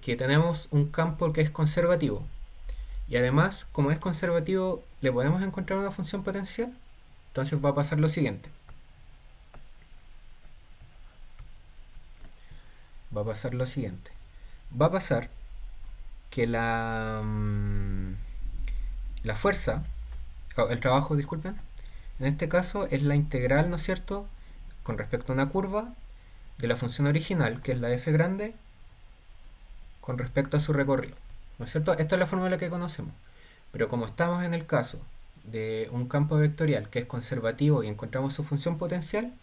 que tenemos un campo que es conservativo, y además, como es conservativo, le podemos encontrar una función potencial, entonces va a pasar lo siguiente. Va a pasar lo siguiente. Va a pasar que la fuerza, o el trabajo, disculpen, en este caso es la integral, ¿no es cierto?, con respecto a una curva de la función original, que es la f grande, con respecto a su recorrido. ¿No es cierto? Esta es la fórmula que conocemos. Pero como estamos en el caso de un campo vectorial que es conservativo y encontramos su función potencial,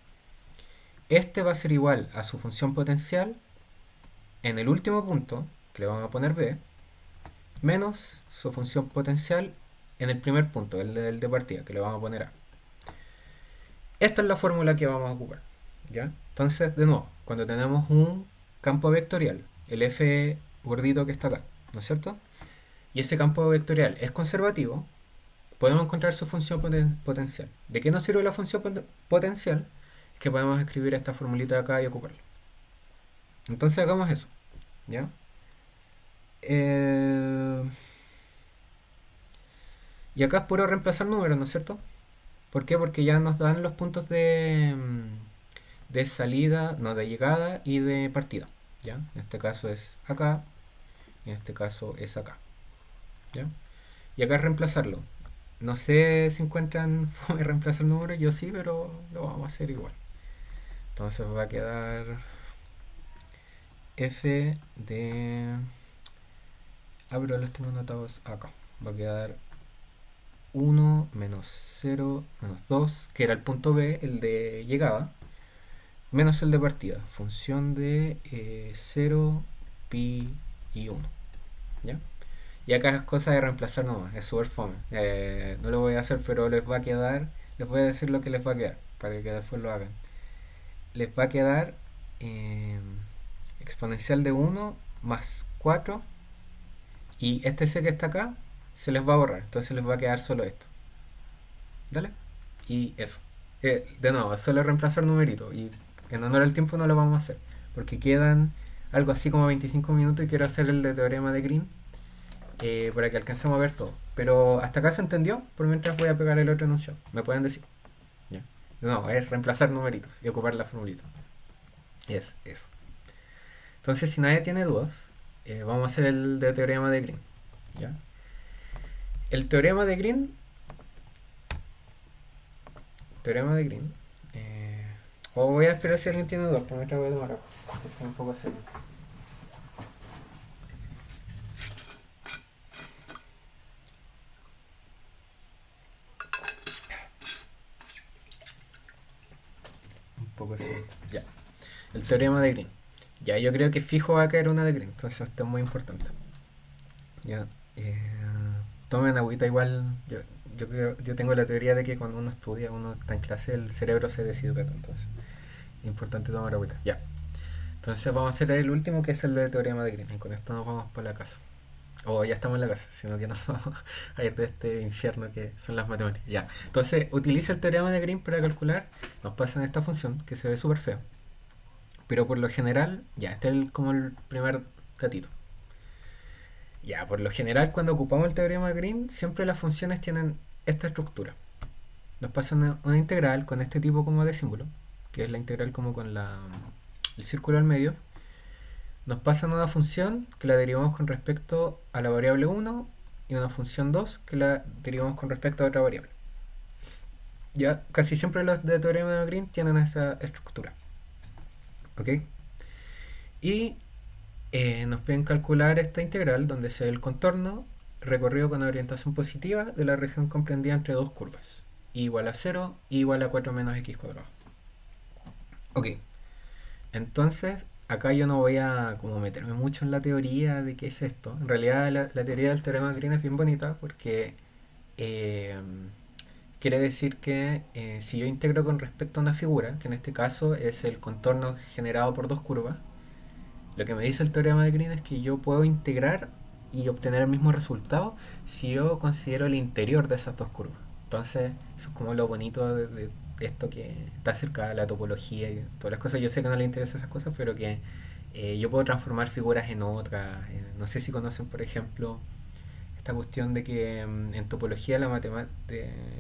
este va a ser igual a su función potencial en el último punto, que le vamos a poner b, menos su función potencial en el primer punto, el de partida, que le vamos a poner a. Esta es la fórmula que vamos a ocupar, ¿ya? Entonces, de nuevo, cuando tenemos un campo vectorial, el f gordito que está acá, ¿no es cierto?, y ese campo vectorial es conservativo, podemos encontrar su función potencial. ¿De qué nos sirve la función potencial? Es que podemos escribir esta formulita de acá y ocuparla. Entonces hagamos eso, ¿ya? Y acá es puro reemplazar números, ¿no es cierto? ¿Por qué? Porque ya nos dan los puntos de salida, no, de llegada y de partida, ¿ya? En este caso es acá, y en este caso es acá, ¿ya? Y acá es reemplazarlo. No sé si encuentran forma de reemplazar el número, yo sí, pero lo vamos a hacer igual. Entonces va a quedar f de... Ah, pero los tengo anotados acá. Va a quedar 1 menos 0 menos 2, que era el punto B, el de llegada, menos el de partida. Función de 0, pi y 1. ¿Ya? Y acá es cosa de reemplazar nomás, es súper fome. No lo voy a hacer, pero les va a quedar, les voy a decir lo que les va a quedar, para que después lo hagan. Les va a quedar exponencial de 1 más 4, y este c que está acá se les va a borrar, entonces les va a quedar solo esto. ¿Dale? Y eso. De nuevo, es solo reemplazar numeritos, y en honor al tiempo no lo vamos a hacer, porque quedan algo así como 25 minutos y quiero hacer el de teorema de Green. Para que alcancemos a ver todo. Pero hasta acá se entendió. Por mientras voy a pegar el otro enunciado. ¿Me pueden decir? ¿Ya? No, es reemplazar numeritos y ocupar la formulita. Es eso. Entonces, si nadie tiene dudas, vamos a hacer el de teorema de Green. ¿Ya? El teorema de Green. Teorema de Green. O voy a esperar si alguien tiene dudas. Por mientras voy a demorar. Estoy un poco serio. Poco así. Ya. El teorema de Green. Ya, yo creo que fijo va a caer una de Green, entonces esto es muy importante. Ya. Tomen agüita igual. Yo tengo la teoría de que cuando uno estudia, uno está en clase, el cerebro se deshidrata, entonces es importante tomar agüita. Ya. Entonces vamos a hacer el último, que es el de teorema de Green, y con esto nos vamos para la casa. O ya estamos en la casa, sino que nos vamos a ir de este infierno que son las matemáticas. Ya. Entonces, utiliza el teorema de Green para calcular. Nos pasan esta función que se ve súper feo. Pero por lo general, ya, este es como el primer datito. Ya, por lo general, cuando ocupamos el teorema de Green, siempre las funciones tienen esta estructura. Nos pasan una integral con este tipo como de símbolo, que es la integral como con el círculo al medio. Nos pasan una función que la derivamos con respecto a la variable 1 y una función 2 que la derivamos con respecto a otra variable. Ya casi siempre los de teorema de Green tienen esa estructura. ¿Ok? Y nos pueden calcular esta integral donde se ve el contorno recorrido con orientación positiva de la región comprendida entre dos curvas, y igual a 0 y igual a 4 menos x cuadrado. Ok, entonces acá yo no voy a como meterme mucho en la teoría de qué es esto. En realidad la teoría del teorema de Green es bien bonita porque eh, quiere decir que si yo integro con respecto a una figura, que en este caso es el contorno generado por dos curvas, lo que me dice el teorema de Green es que yo puedo integrar y obtener el mismo resultado si yo considero el interior de esas dos curvas. Entonces, eso es como lo bonito de esto que está cerca de la topología y todas las cosas. Yo sé que no le interesan esas cosas, pero que yo puedo transformar figuras en otras. No sé si conocen, por ejemplo, esta cuestión de que en topología, el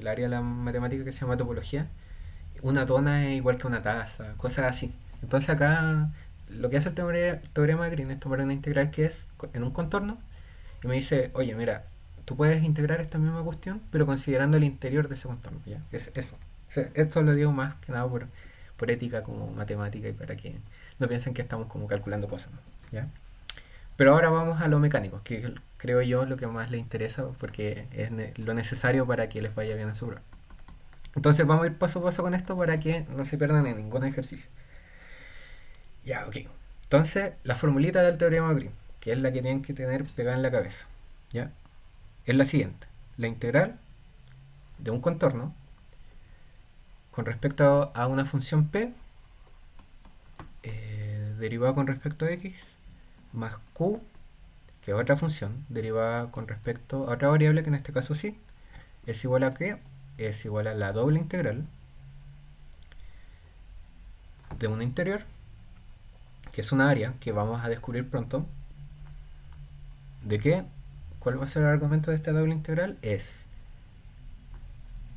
área de la matemática que se llama topología, una tona es igual que una taza, cosas así. Entonces acá lo que hace el teorema de Green es tomar una integral que es en un contorno y me dice, oye, mira, tú puedes integrar esta misma cuestión, pero considerando el interior de ese contorno. ¿Ya? Es eso. O sea, esto lo digo más que nada por ética como matemática y para que no piensen que estamos como calculando cosas. ¿No? ¿Ya? Pero ahora vamos a lo mecánico, que creo yo lo que más les interesa porque es lo necesario para que les vaya bien a su prueba. Entonces vamos a ir paso a paso con esto para que no se pierdan en ningún ejercicio. Ya, ok. Entonces, la formulita del teorema de Green, que es la que tienen que tener pegada en la cabeza, ¿ya? Es la siguiente. La integral de un contorno con respecto a una función p derivada con respecto a x más q, que es otra función derivada con respecto a otra variable, que en este caso sí, es igual a qué? Es igual a la doble integral de un interior, que es una área que vamos a descubrir pronto, de que, ¿cuál va a ser el argumento de esta doble integral? Es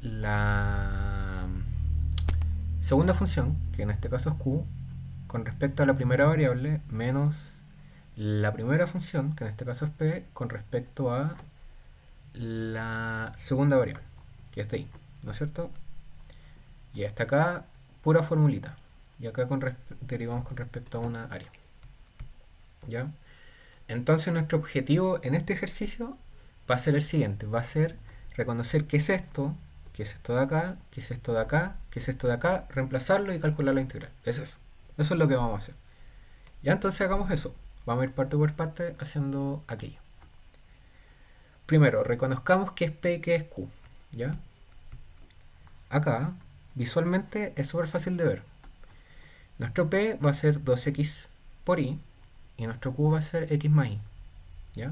la segunda función, que en este caso es q, con respecto a la primera variable, menos la primera función, que en este caso es p, con respecto a la segunda variable, que está ahí, ¿no es cierto? Y hasta acá, pura formulita. Y acá derivamos con respecto a una área. ¿Ya? Entonces nuestro objetivo en este ejercicio va a ser el siguiente, va a ser reconocer qué es esto de acá, qué es esto de acá, qué es esto de acá, reemplazarlo y calcular la integral. Es eso. Eso es lo que vamos a hacer. Ya entonces hagamos eso. Vamos a ir parte por parte haciendo aquello. Primero, reconozcamos qué es P y qué es Q. ¿Ya? Acá, visualmente, es súper fácil de ver. Nuestro P va a ser 2x por y y nuestro Q va a ser x más y. ¿Ya?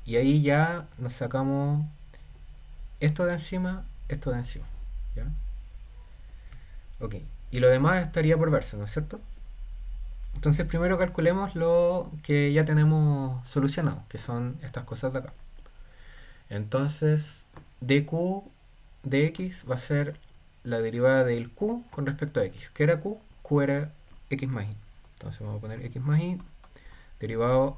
Y ahí ya nos sacamos esto de encima, esto de encima. ¿Ya? Ok. Y lo demás estaría por verse, ¿no es cierto? Entonces primero calculemos lo que ya tenemos solucionado, que son estas cosas de acá. Entonces dq de x va a ser la derivada del q con respecto a x. ¿Qué era q? Q era x más y. Entonces vamos a poner x más y derivado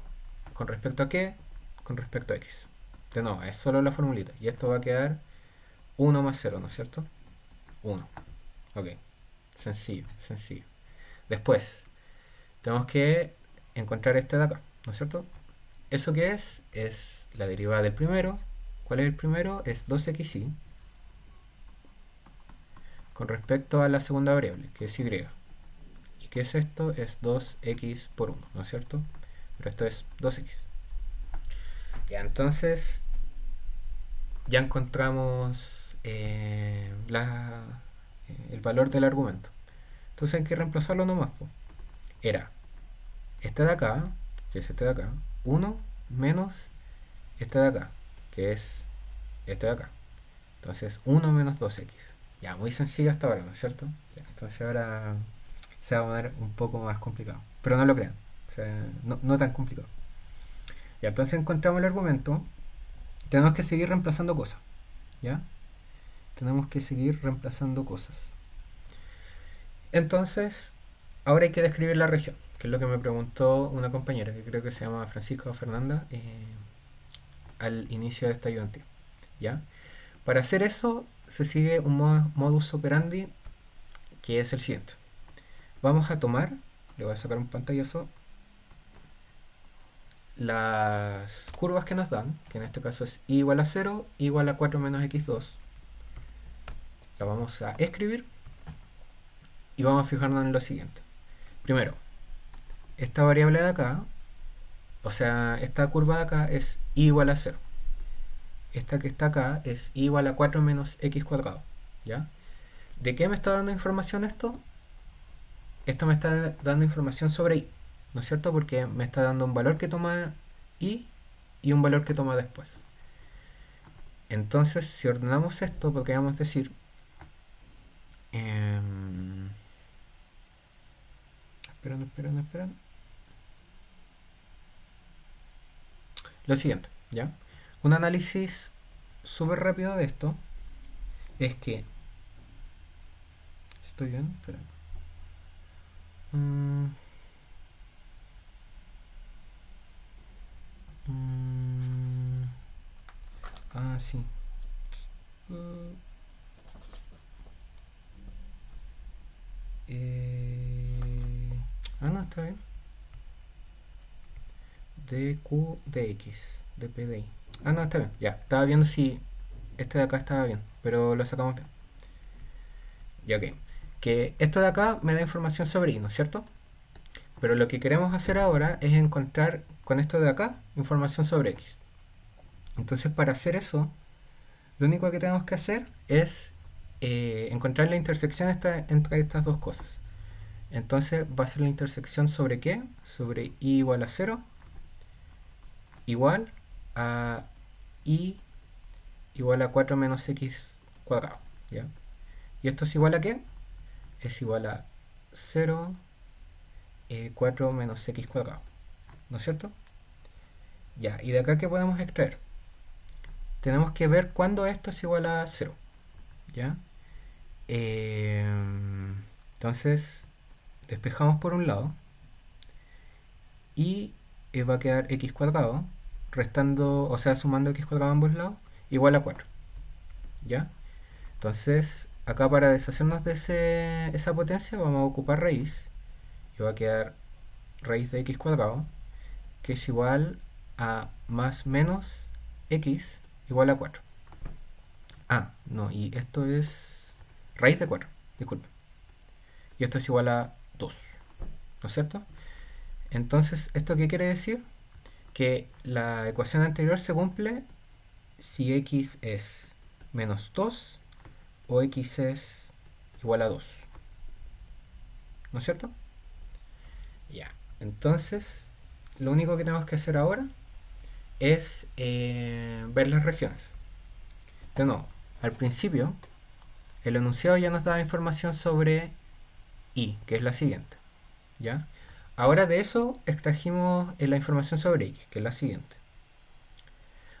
con respecto a qué? Con respecto a x. De nuevo, es solo la formulita. Y esto va a quedar 1 más 0, ¿no es cierto? 1. Ok. Sencillo, sencillo. Después, tenemos que encontrar este de acá, ¿no es cierto? ¿Eso qué es? Es la derivada del primero. ¿Cuál es el primero? Es 2xy con respecto a la segunda variable, que es y. ¿Y qué es esto? Es 2x por 1, ¿no es cierto? Pero esto es 2x. Ya, entonces ya encontramos el valor del argumento. Entonces hay que reemplazarlo nomás. Era este de acá, que es este de acá, 1 menos este de acá, que es este de acá. Entonces 1 menos 2x. Ya, muy sencillo hasta ahora, ¿no es cierto? Ya, entonces ahora se va a poner un poco más complicado. Pero no lo crean, o sea, no tan complicado. Ya, entonces encontramos el argumento. Tenemos que seguir reemplazando cosas. ¿Ya? Tenemos que seguir reemplazando cosas. Entonces, ahora hay que describir la región, que es lo que me preguntó una compañera, que creo que se llama Francisca o Fernanda, al inicio de esta ayudantía. ¿Ya? Para hacer eso, se sigue un modus operandi que es el siguiente. Vamos a tomar, le voy a sacar un pantallazo, las curvas que nos dan, que en este caso es y igual a 0, igual a 4 menos x2. La vamos a escribir y vamos a fijarnos en lo siguiente. Primero, esta variable de acá, o sea, esta curva de acá es y igual a 0. Esta que está acá es y igual a 4 menos x cuadrado. ¿Ya? ¿De qué me está dando información esto? Esto me está dando información sobre y, ¿no es cierto? Porque me está dando un valor que toma y un valor que toma después. Entonces, si ordenamos esto, podríamos decir esperan. Lo siguiente, ¿ya? Un análisis súper rápido de esto es que... ¿Estoy bien? Espera. Mm, mm, sí. Uh, no, está bien. dq dx, dpdi. No, está bien. Ya, estaba viendo si este de acá estaba bien, pero lo sacamos bien. Ya, ok. Que esto de acá me da información sobre y, ¿no es cierto? Pero lo que queremos hacer ahora es encontrar con esto de acá información sobre x. Entonces, para hacer eso, lo único que tenemos que hacer es encontrar la intersección entre estas dos cosas. Entonces va a ser la intersección sobre qué? Sobre y igual a 0 igual a y igual a 4 menos x cuadrado. ¿Ya? ¿Y esto es igual a qué? Es igual a 0, 4 menos x cuadrado. ¿No es cierto? Ya, ¿y de acá qué podemos extraer? Tenemos que ver cuándo esto es igual a 0. ¿Ya? Entonces, despejamos por un lado y va a quedar x cuadrado, restando, o sea, sumando x cuadrado a ambos lados, igual a 4. ¿Ya? Entonces, acá para deshacernos de esa potencia vamos a ocupar raíz y va a quedar raíz de x cuadrado, que es igual a más menos x igual a 4. No, y esto es raíz de 4, disculpe. Y esto es igual a 2, ¿no es cierto? Entonces, ¿esto qué quiere decir? Que la ecuación anterior se cumple si x es menos 2 o x es igual a 2, ¿no es cierto? Ya, entonces lo único que tenemos que hacer ahora es ver las regiones. De nuevo, al principio el enunciado ya nos daba información sobre y, que es la siguiente. ¿Ya? Ahora de eso extrajimos la información sobre x, que es la siguiente.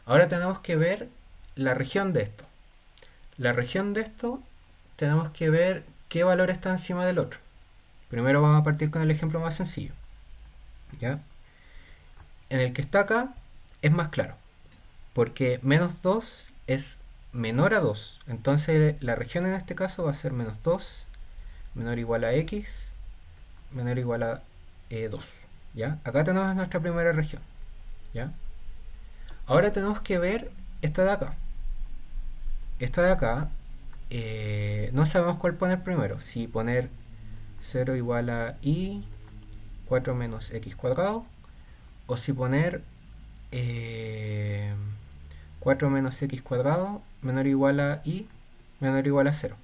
Ahora tenemos que ver la región de esto. La región de esto tenemos que ver qué valor está encima del otro. Primero vamos a partir con el ejemplo más sencillo. ¿Ya? En el que está acá es más claro, porque menos 2 es menor a 2. Entonces la región en este caso va a ser menos 2, menor o igual a x, menor o igual a 2. ¿Ya? Acá tenemos nuestra primera región. ¿Ya? Ahora tenemos que ver esta de acá. Esta de acá no sabemos cuál poner primero. Si poner 0 igual a y 4 menos x cuadrado, o si poner 4 menos x cuadrado menor o igual a y menor o igual a 0.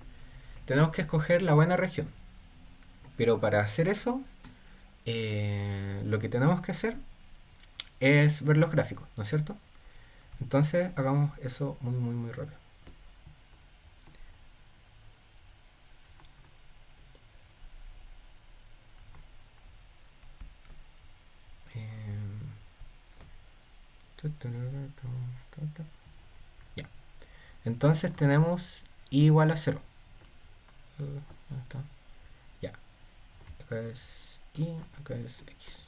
Tenemos que escoger la buena región. Pero para hacer eso, lo que tenemos que hacer es ver los gráficos, ¿no es cierto? Entonces hagamos eso muy rápido. Ya. Entonces tenemos y igual a 0. ¿Dónde está? Ya. Acá es y, acá es x.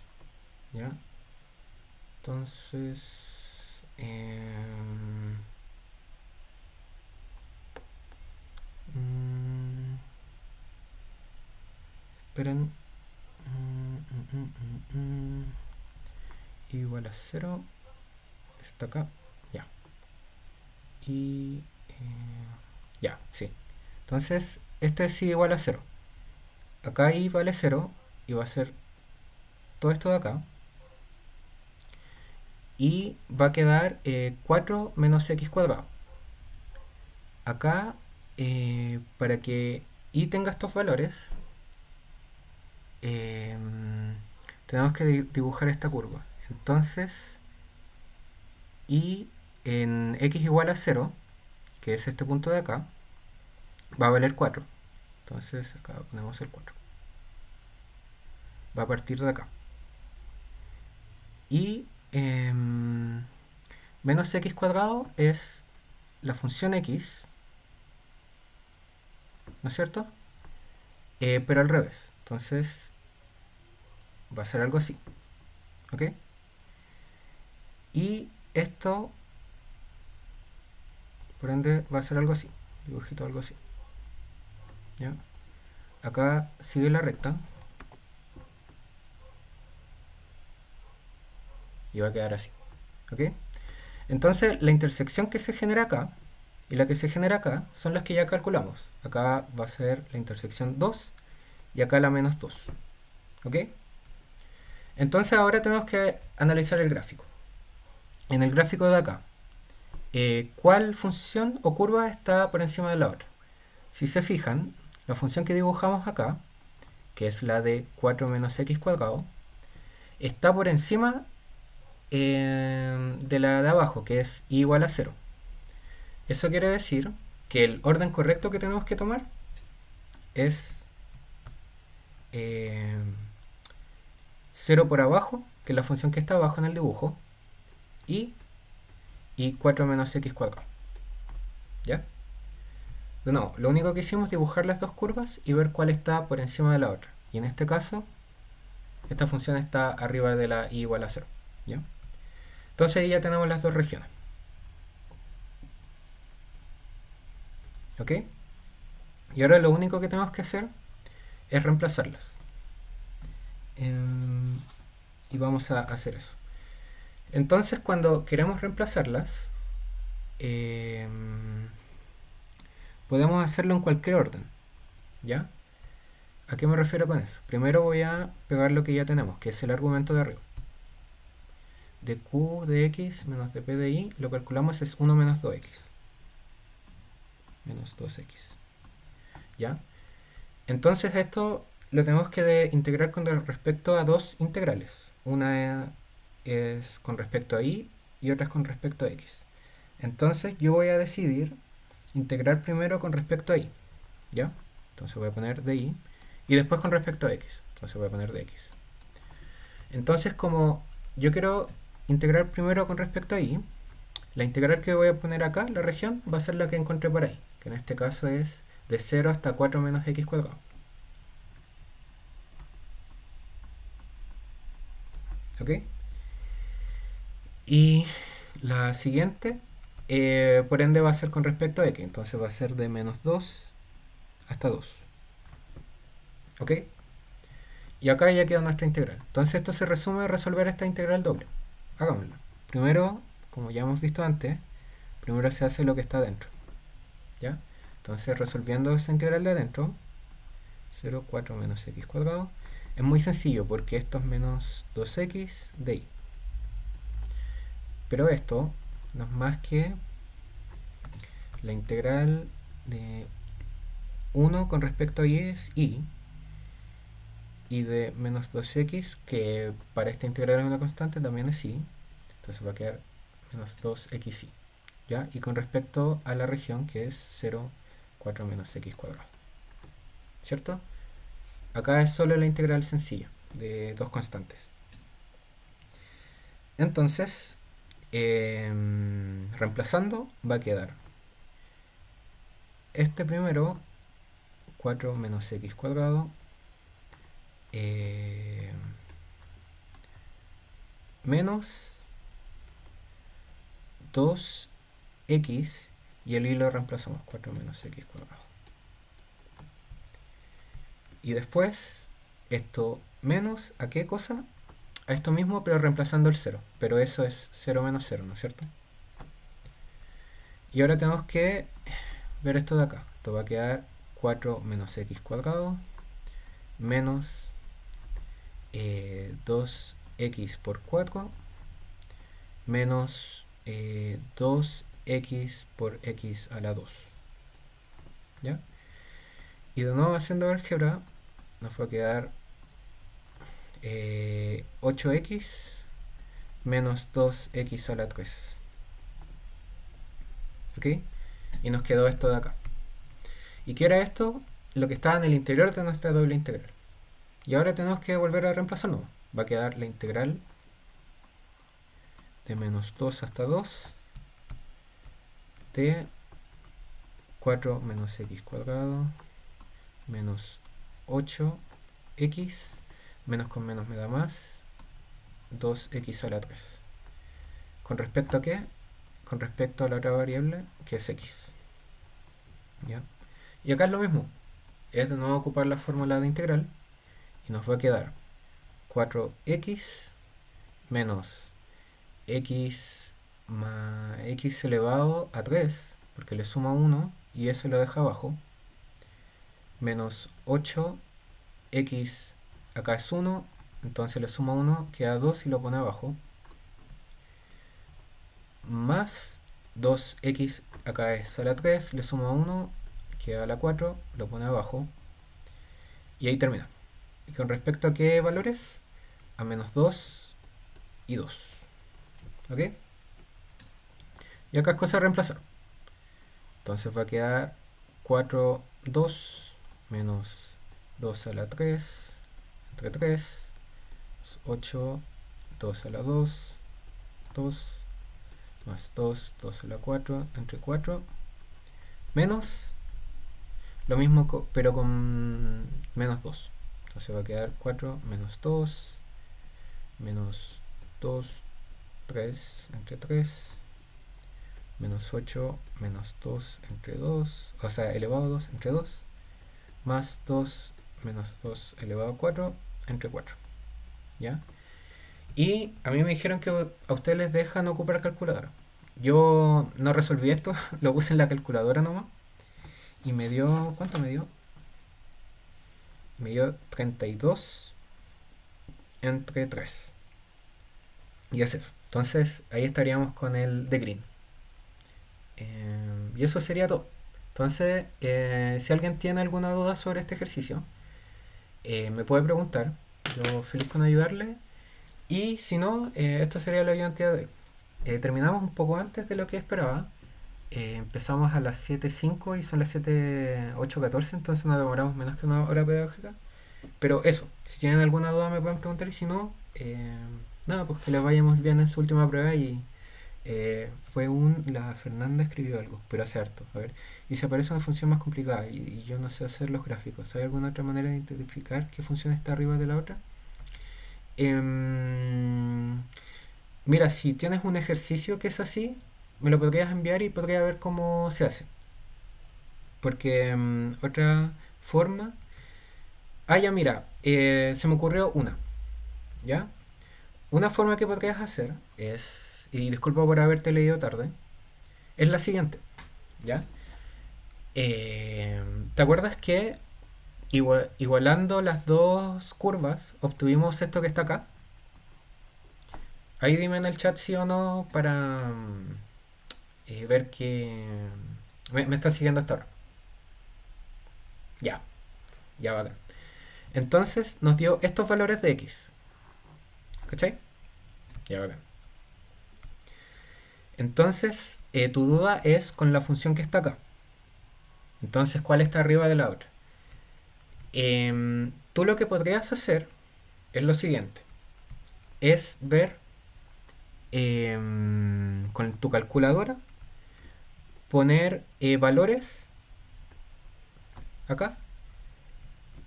¿Ya? Entonces... esperen. Igual a 0. Está acá. Ya. Y... ya, sí. Entonces, este es igual a 0. acá y vale 0 y va a ser todo esto de acá. Y va a quedar 4 menos x cuadrado. Acá, para que y tenga estos valores, eh, tenemos que dibujar esta curva. Entonces, y en x igual a 0, que es este punto de acá, va a valer 4. Entonces, acá ponemos el 4. Va a partir de acá. Y menos x cuadrado es la función x, ¿no es cierto? Pero al revés. Entonces, va a ser algo así. ¿Ok? Y esto, por ende, va a ser algo así. Dibujito algo así. ¿Ya? Acá sigue la recta. Y va a quedar así. ¿Ok? Entonces, la intersección que se genera acá y la que se genera acá son las que ya calculamos. Acá va a ser la intersección 2 y acá la menos 2. ¿Ok? Entonces ahora tenemos que analizar el gráfico. En el gráfico de acá, ¿cuál función o curva está por encima de la otra? Si se fijan, la función que dibujamos acá, que es la de 4 menos x cuadrado, está por encima de la de abajo, que es y igual a 0. Eso quiere decir que el orden correcto que tenemos que tomar es 0 por abajo, que es la función que está abajo en el dibujo, y 4 menos x cuadrado. ¿Ya? No, lo único que hicimos es dibujar las dos curvas y ver cuál está por encima de la otra. Y en este caso, esta función está arriba de la y igual a 0. ¿Ya? Entonces ahí ya tenemos las dos regiones. ¿Ok? Y ahora lo único que tenemos que hacer es reemplazarlas. Y vamos a hacer eso. Entonces cuando queremos reemplazarlas, podemos hacerlo en cualquier orden. ¿Ya? ¿A qué me refiero con eso? Primero voy a pegar lo que ya tenemos, que es el argumento de arriba. De q de x menos de p de y, lo calculamos es 1 menos 2x. Menos 2x. ¿Ya? Entonces esto lo tenemos que integrar con respecto a dos integrales. Una es con respecto a y otra es con respecto a x. Entonces yo voy a decidir integrar primero con respecto a y. ¿Ya? Entonces voy a poner de y. Y después con respecto a x. Entonces voy a poner de x. Entonces como yo quiero integrar primero con respecto a y, la integral que voy a poner acá, la región, va a ser la que encontré por ahí. Que en este caso es de 0 hasta 4 menos x cuadrado. ¿Ok? Y la siguiente, por ende, va a ser con respecto a x. Entonces va a ser de menos 2 hasta 2. ¿Ok? Y acá ya queda nuestra integral. Entonces esto se resume a resolver esta integral doble. Hagámoslo. Primero, como ya hemos visto antes, primero se hace lo que está adentro. ¿Ya? Entonces resolviendo esa integral de adentro, 0, 4 menos x cuadrado, es muy sencillo porque esto es menos 2x de y. Pero esto no es más que la integral de 1 con respecto a y es y de menos 2x, que para esta integral es una constante, también es y. Entonces va a quedar menos 2xy. ¿Ya? Y con respecto a la región, que es 0, 4 menos x cuadrado. ¿Cierto? Acá es solo la integral sencilla de dos constantes. Entonces, reemplazando, va a quedar este primero, 4 menos x cuadrado, menos 2x, y el y lo reemplazamos, 4 menos x cuadrado. Y después, esto menos, ¿a qué cosa? A esto mismo, pero reemplazando el 0. Pero eso es 0 menos 0, ¿no es cierto? Y ahora tenemos que ver esto de acá. Esto va a quedar 4 menos x cuadrado menos 2x por 4 menos 2x por x a la 2. ¿Ya? Y de nuevo haciendo álgebra nos va a quedar 8x menos 2x a la 3. ¿Ok? Y nos quedó esto de acá. ¿Y qué era esto? Lo que estaba en el interior de nuestra doble integral. Y ahora tenemos que volver a reemplazarlo. Va a quedar la integral de menos 2 hasta 2 de 4 menos x cuadrado menos 8x menos con menos me da más 2x a la 3. ¿Con respecto a qué? Con respecto a la otra variable que es x. ¿Ya? Y acá es lo mismo. Es de nuevo ocupar la fórmula de integral y nos va a quedar 4x menos x más x elevado a 3 porque le suma 1 y ese lo deja abajo menos 8x acá es 1 entonces le suma 1 queda 2 y lo pone abajo más 2x acá es a la 3 le suma 1 queda a la 4 lo pone abajo y ahí termina. ¿Y con respecto a qué valores? A menos 2 y 2. ¿Ok? Y acá es cosa de reemplazar. Entonces va a quedar 4, 2 menos 2 a la 3 entre 3 8, 2 a la 2 2 más 2, 2 a la 4 entre 4 menos lo mismo pero con menos 2. Entonces va a quedar 4 menos 2 menos 2 3 entre 3 menos 8 menos 2 entre 2 o sea elevado a 2 entre 2 más 2 menos 2 elevado a 4 entre 4. ¿Ya? Y a mí me dijeron que a ustedes les dejan ocupar calculadora. Yo no resolví esto, lo puse en la calculadora nomás. Y me dio... ¿Cuánto me dio? Me dio 32 entre 3. Y es eso. Entonces ahí estaríamos con el de Green. Y eso sería todo. Entonces, si alguien tiene alguna duda sobre este ejercicio, me puede preguntar. Yo feliz con ayudarle. Y si no, esto sería la ayudantía de hoy. Terminamos un poco antes de lo que esperaba. Empezamos a las 7:05 y son las 7:08:14, entonces nos demoramos menos que una hora pedagógica. Pero eso, si tienen alguna duda me pueden preguntar y si no, nada, pues que les vayamos bien en su última prueba y la Fernanda escribió algo, pero hace harto. A ver, y se aparece una función más complicada y yo no sé hacer los gráficos. ¿Hay alguna otra manera de identificar qué función está arriba de la otra? Mira, si tienes un ejercicio que es así, me lo podrías enviar y podría ver cómo se hace. Porque otra forma... Ah, ya, mira, se me ocurrió una. ¿Ya? Una forma que podrías hacer es, y disculpa por haberte leído tarde, es la siguiente. ¿Ya? ¿Te acuerdas que igualando las dos curvas obtuvimos esto que está acá? Ahí dime en el chat sí o no para ver que me están siguiendo hasta ahora. Ya, ya va. Entonces nos dio estos valores de x. ¿Cachai? Ya va. Entonces tu duda es con la función que está acá. Entonces, ¿cuál está arriba de la otra? Tú lo que podrías hacer es lo siguiente. Es ver con tu calculadora, poner valores acá,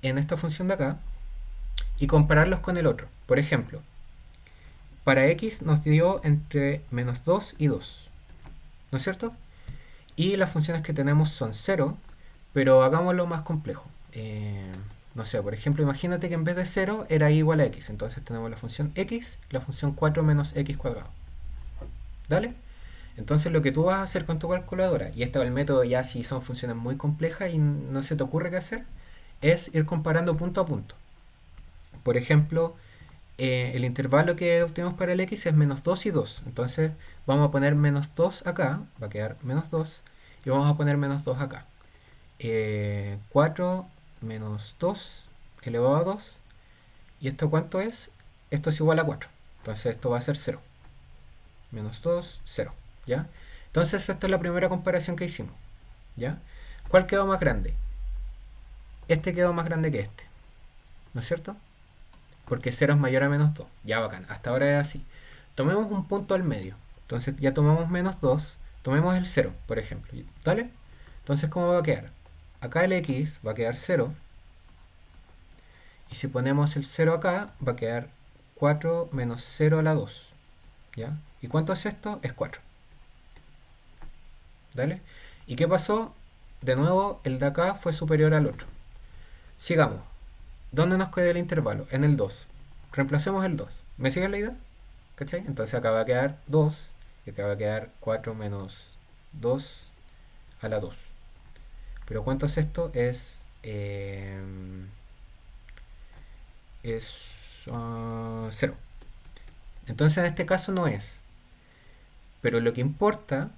en esta función de acá, y compararlos con el otro. Por ejemplo, para x nos dio entre menos 2 y 2, ¿no es cierto? Y las funciones que tenemos son 0, pero hagámoslo más complejo. No sé, por ejemplo, imagínate que en vez de 0 era y igual a x. Entonces tenemos la función x, la función 4 menos x cuadrado. ¿Dale? Entonces lo que tú vas a hacer con tu calculadora, y este es el método ya si son funciones muy complejas y no se te ocurre qué hacer, es ir comparando punto a punto. Por ejemplo, el intervalo que obtenemos para el x es menos 2 y 2. Entonces vamos a poner menos 2 acá, va a quedar menos 2, y vamos a poner menos 2 acá. 4 menos 2 elevado a 2. ¿Y esto cuánto es? Esto es igual a 4. Entonces esto va a ser 0. Menos 2, 0. ¿Ya? Entonces esta es la primera comparación que hicimos. ¿Ya? ¿Cuál quedó más grande? Este quedó más grande que este. ¿No es cierto? Porque 0 es mayor a menos 2. Ya bacán. Hasta ahora es así. Tomemos un punto al medio. Entonces ya tomamos menos 2. Tomemos el 0, por ejemplo. ¿Dale? Entonces, ¿cómo va a quedar? Acá el x va a quedar 0. Y si ponemos el 0 acá, va a quedar 4 menos 0 a la 2. ¿Ya? ¿Y cuánto es esto? Es 4. ¿Dale? ¿Y qué pasó? De nuevo, el de acá fue superior al otro. Sigamos. ¿Dónde nos queda el intervalo? En el 2. Reemplacemos el 2. ¿Me sigue la idea? ¿Cachai? Entonces acá va a quedar 2. Y acá va a quedar 4 menos 2 a la 2. Pero ¿cuánto es esto? Es 0. Entonces en este caso no es. Pero lo que importa,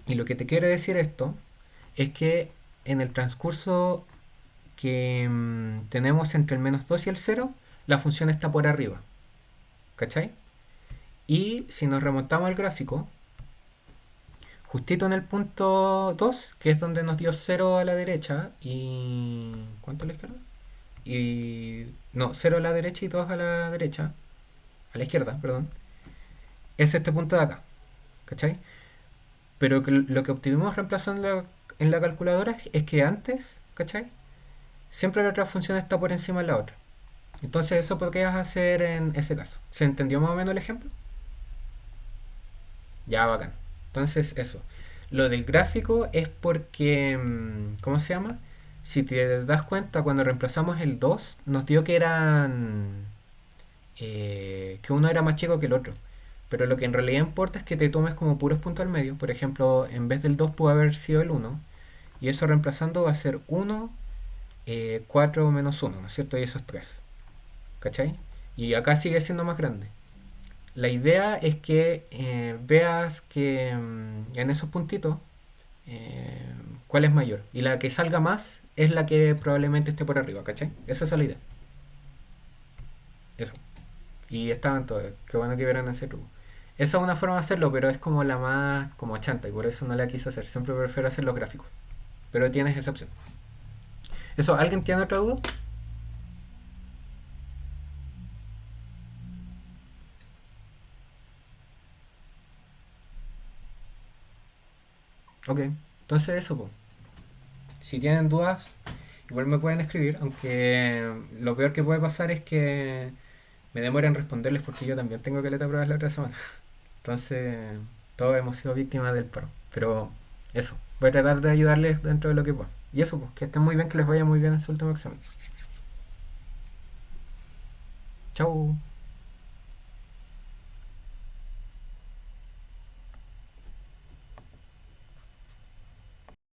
y lo que te quiere decir esto, es que en el transcurso que tenemos entre el menos 2 y el 0, la función está por arriba. ¿Cachai? Y si nos remontamos al gráfico, justito en el punto 2, que es donde nos dio 0 a la derecha y... ¿Cuánto a la izquierda? Y... No, 0 a la derecha y 2 a la derecha. A la izquierda, perdón. Es este punto de acá. ¿Cachai? Pero lo que obtuvimos reemplazando en la calculadora es que antes, ¿cachai? Siempre la otra función está por encima de la otra. Entonces eso podrías hacer en ese caso. ¿Se entendió más o menos el ejemplo? Ya, bacán. Entonces eso. Lo del gráfico es porque, ¿cómo se llama? Si te das cuenta, cuando reemplazamos el 2, nos dio que eran... que uno era más chico que el otro. Pero lo que en realidad importa es que te tomes como puros puntos al medio. Por ejemplo, en vez del 2 pudo haber sido el 1. Y eso reemplazando va a ser 1, 4 menos 1, ¿no es cierto? Y eso es 3. ¿Cachai? Y acá sigue siendo más grande. La idea es que veas que en esos puntitos eh, cuál es mayor. Y la que salga más es la que probablemente esté por arriba, ¿cachai? Esa es la idea. Eso. Y estaban todos. Qué bueno que vieron ese truco. Esa es una forma de hacerlo, pero es como la más como chanta y por eso no la quise hacer. Siempre prefiero hacer los gráficos. Pero tienes esa opción. Eso, ¿alguien tiene otra duda? Ok. Entonces eso, pues. Si tienen dudas, igual me pueden escribir, aunque lo peor que puede pasar es que me demore en responderles porque yo también tengo caleta de pruebas la otra semana. Entonces, todos hemos sido víctimas del paro. Pero eso, voy a tratar de ayudarles dentro de lo que pueda. Y eso, pues, que estén muy bien, que les vaya muy bien en su último examen. Chau.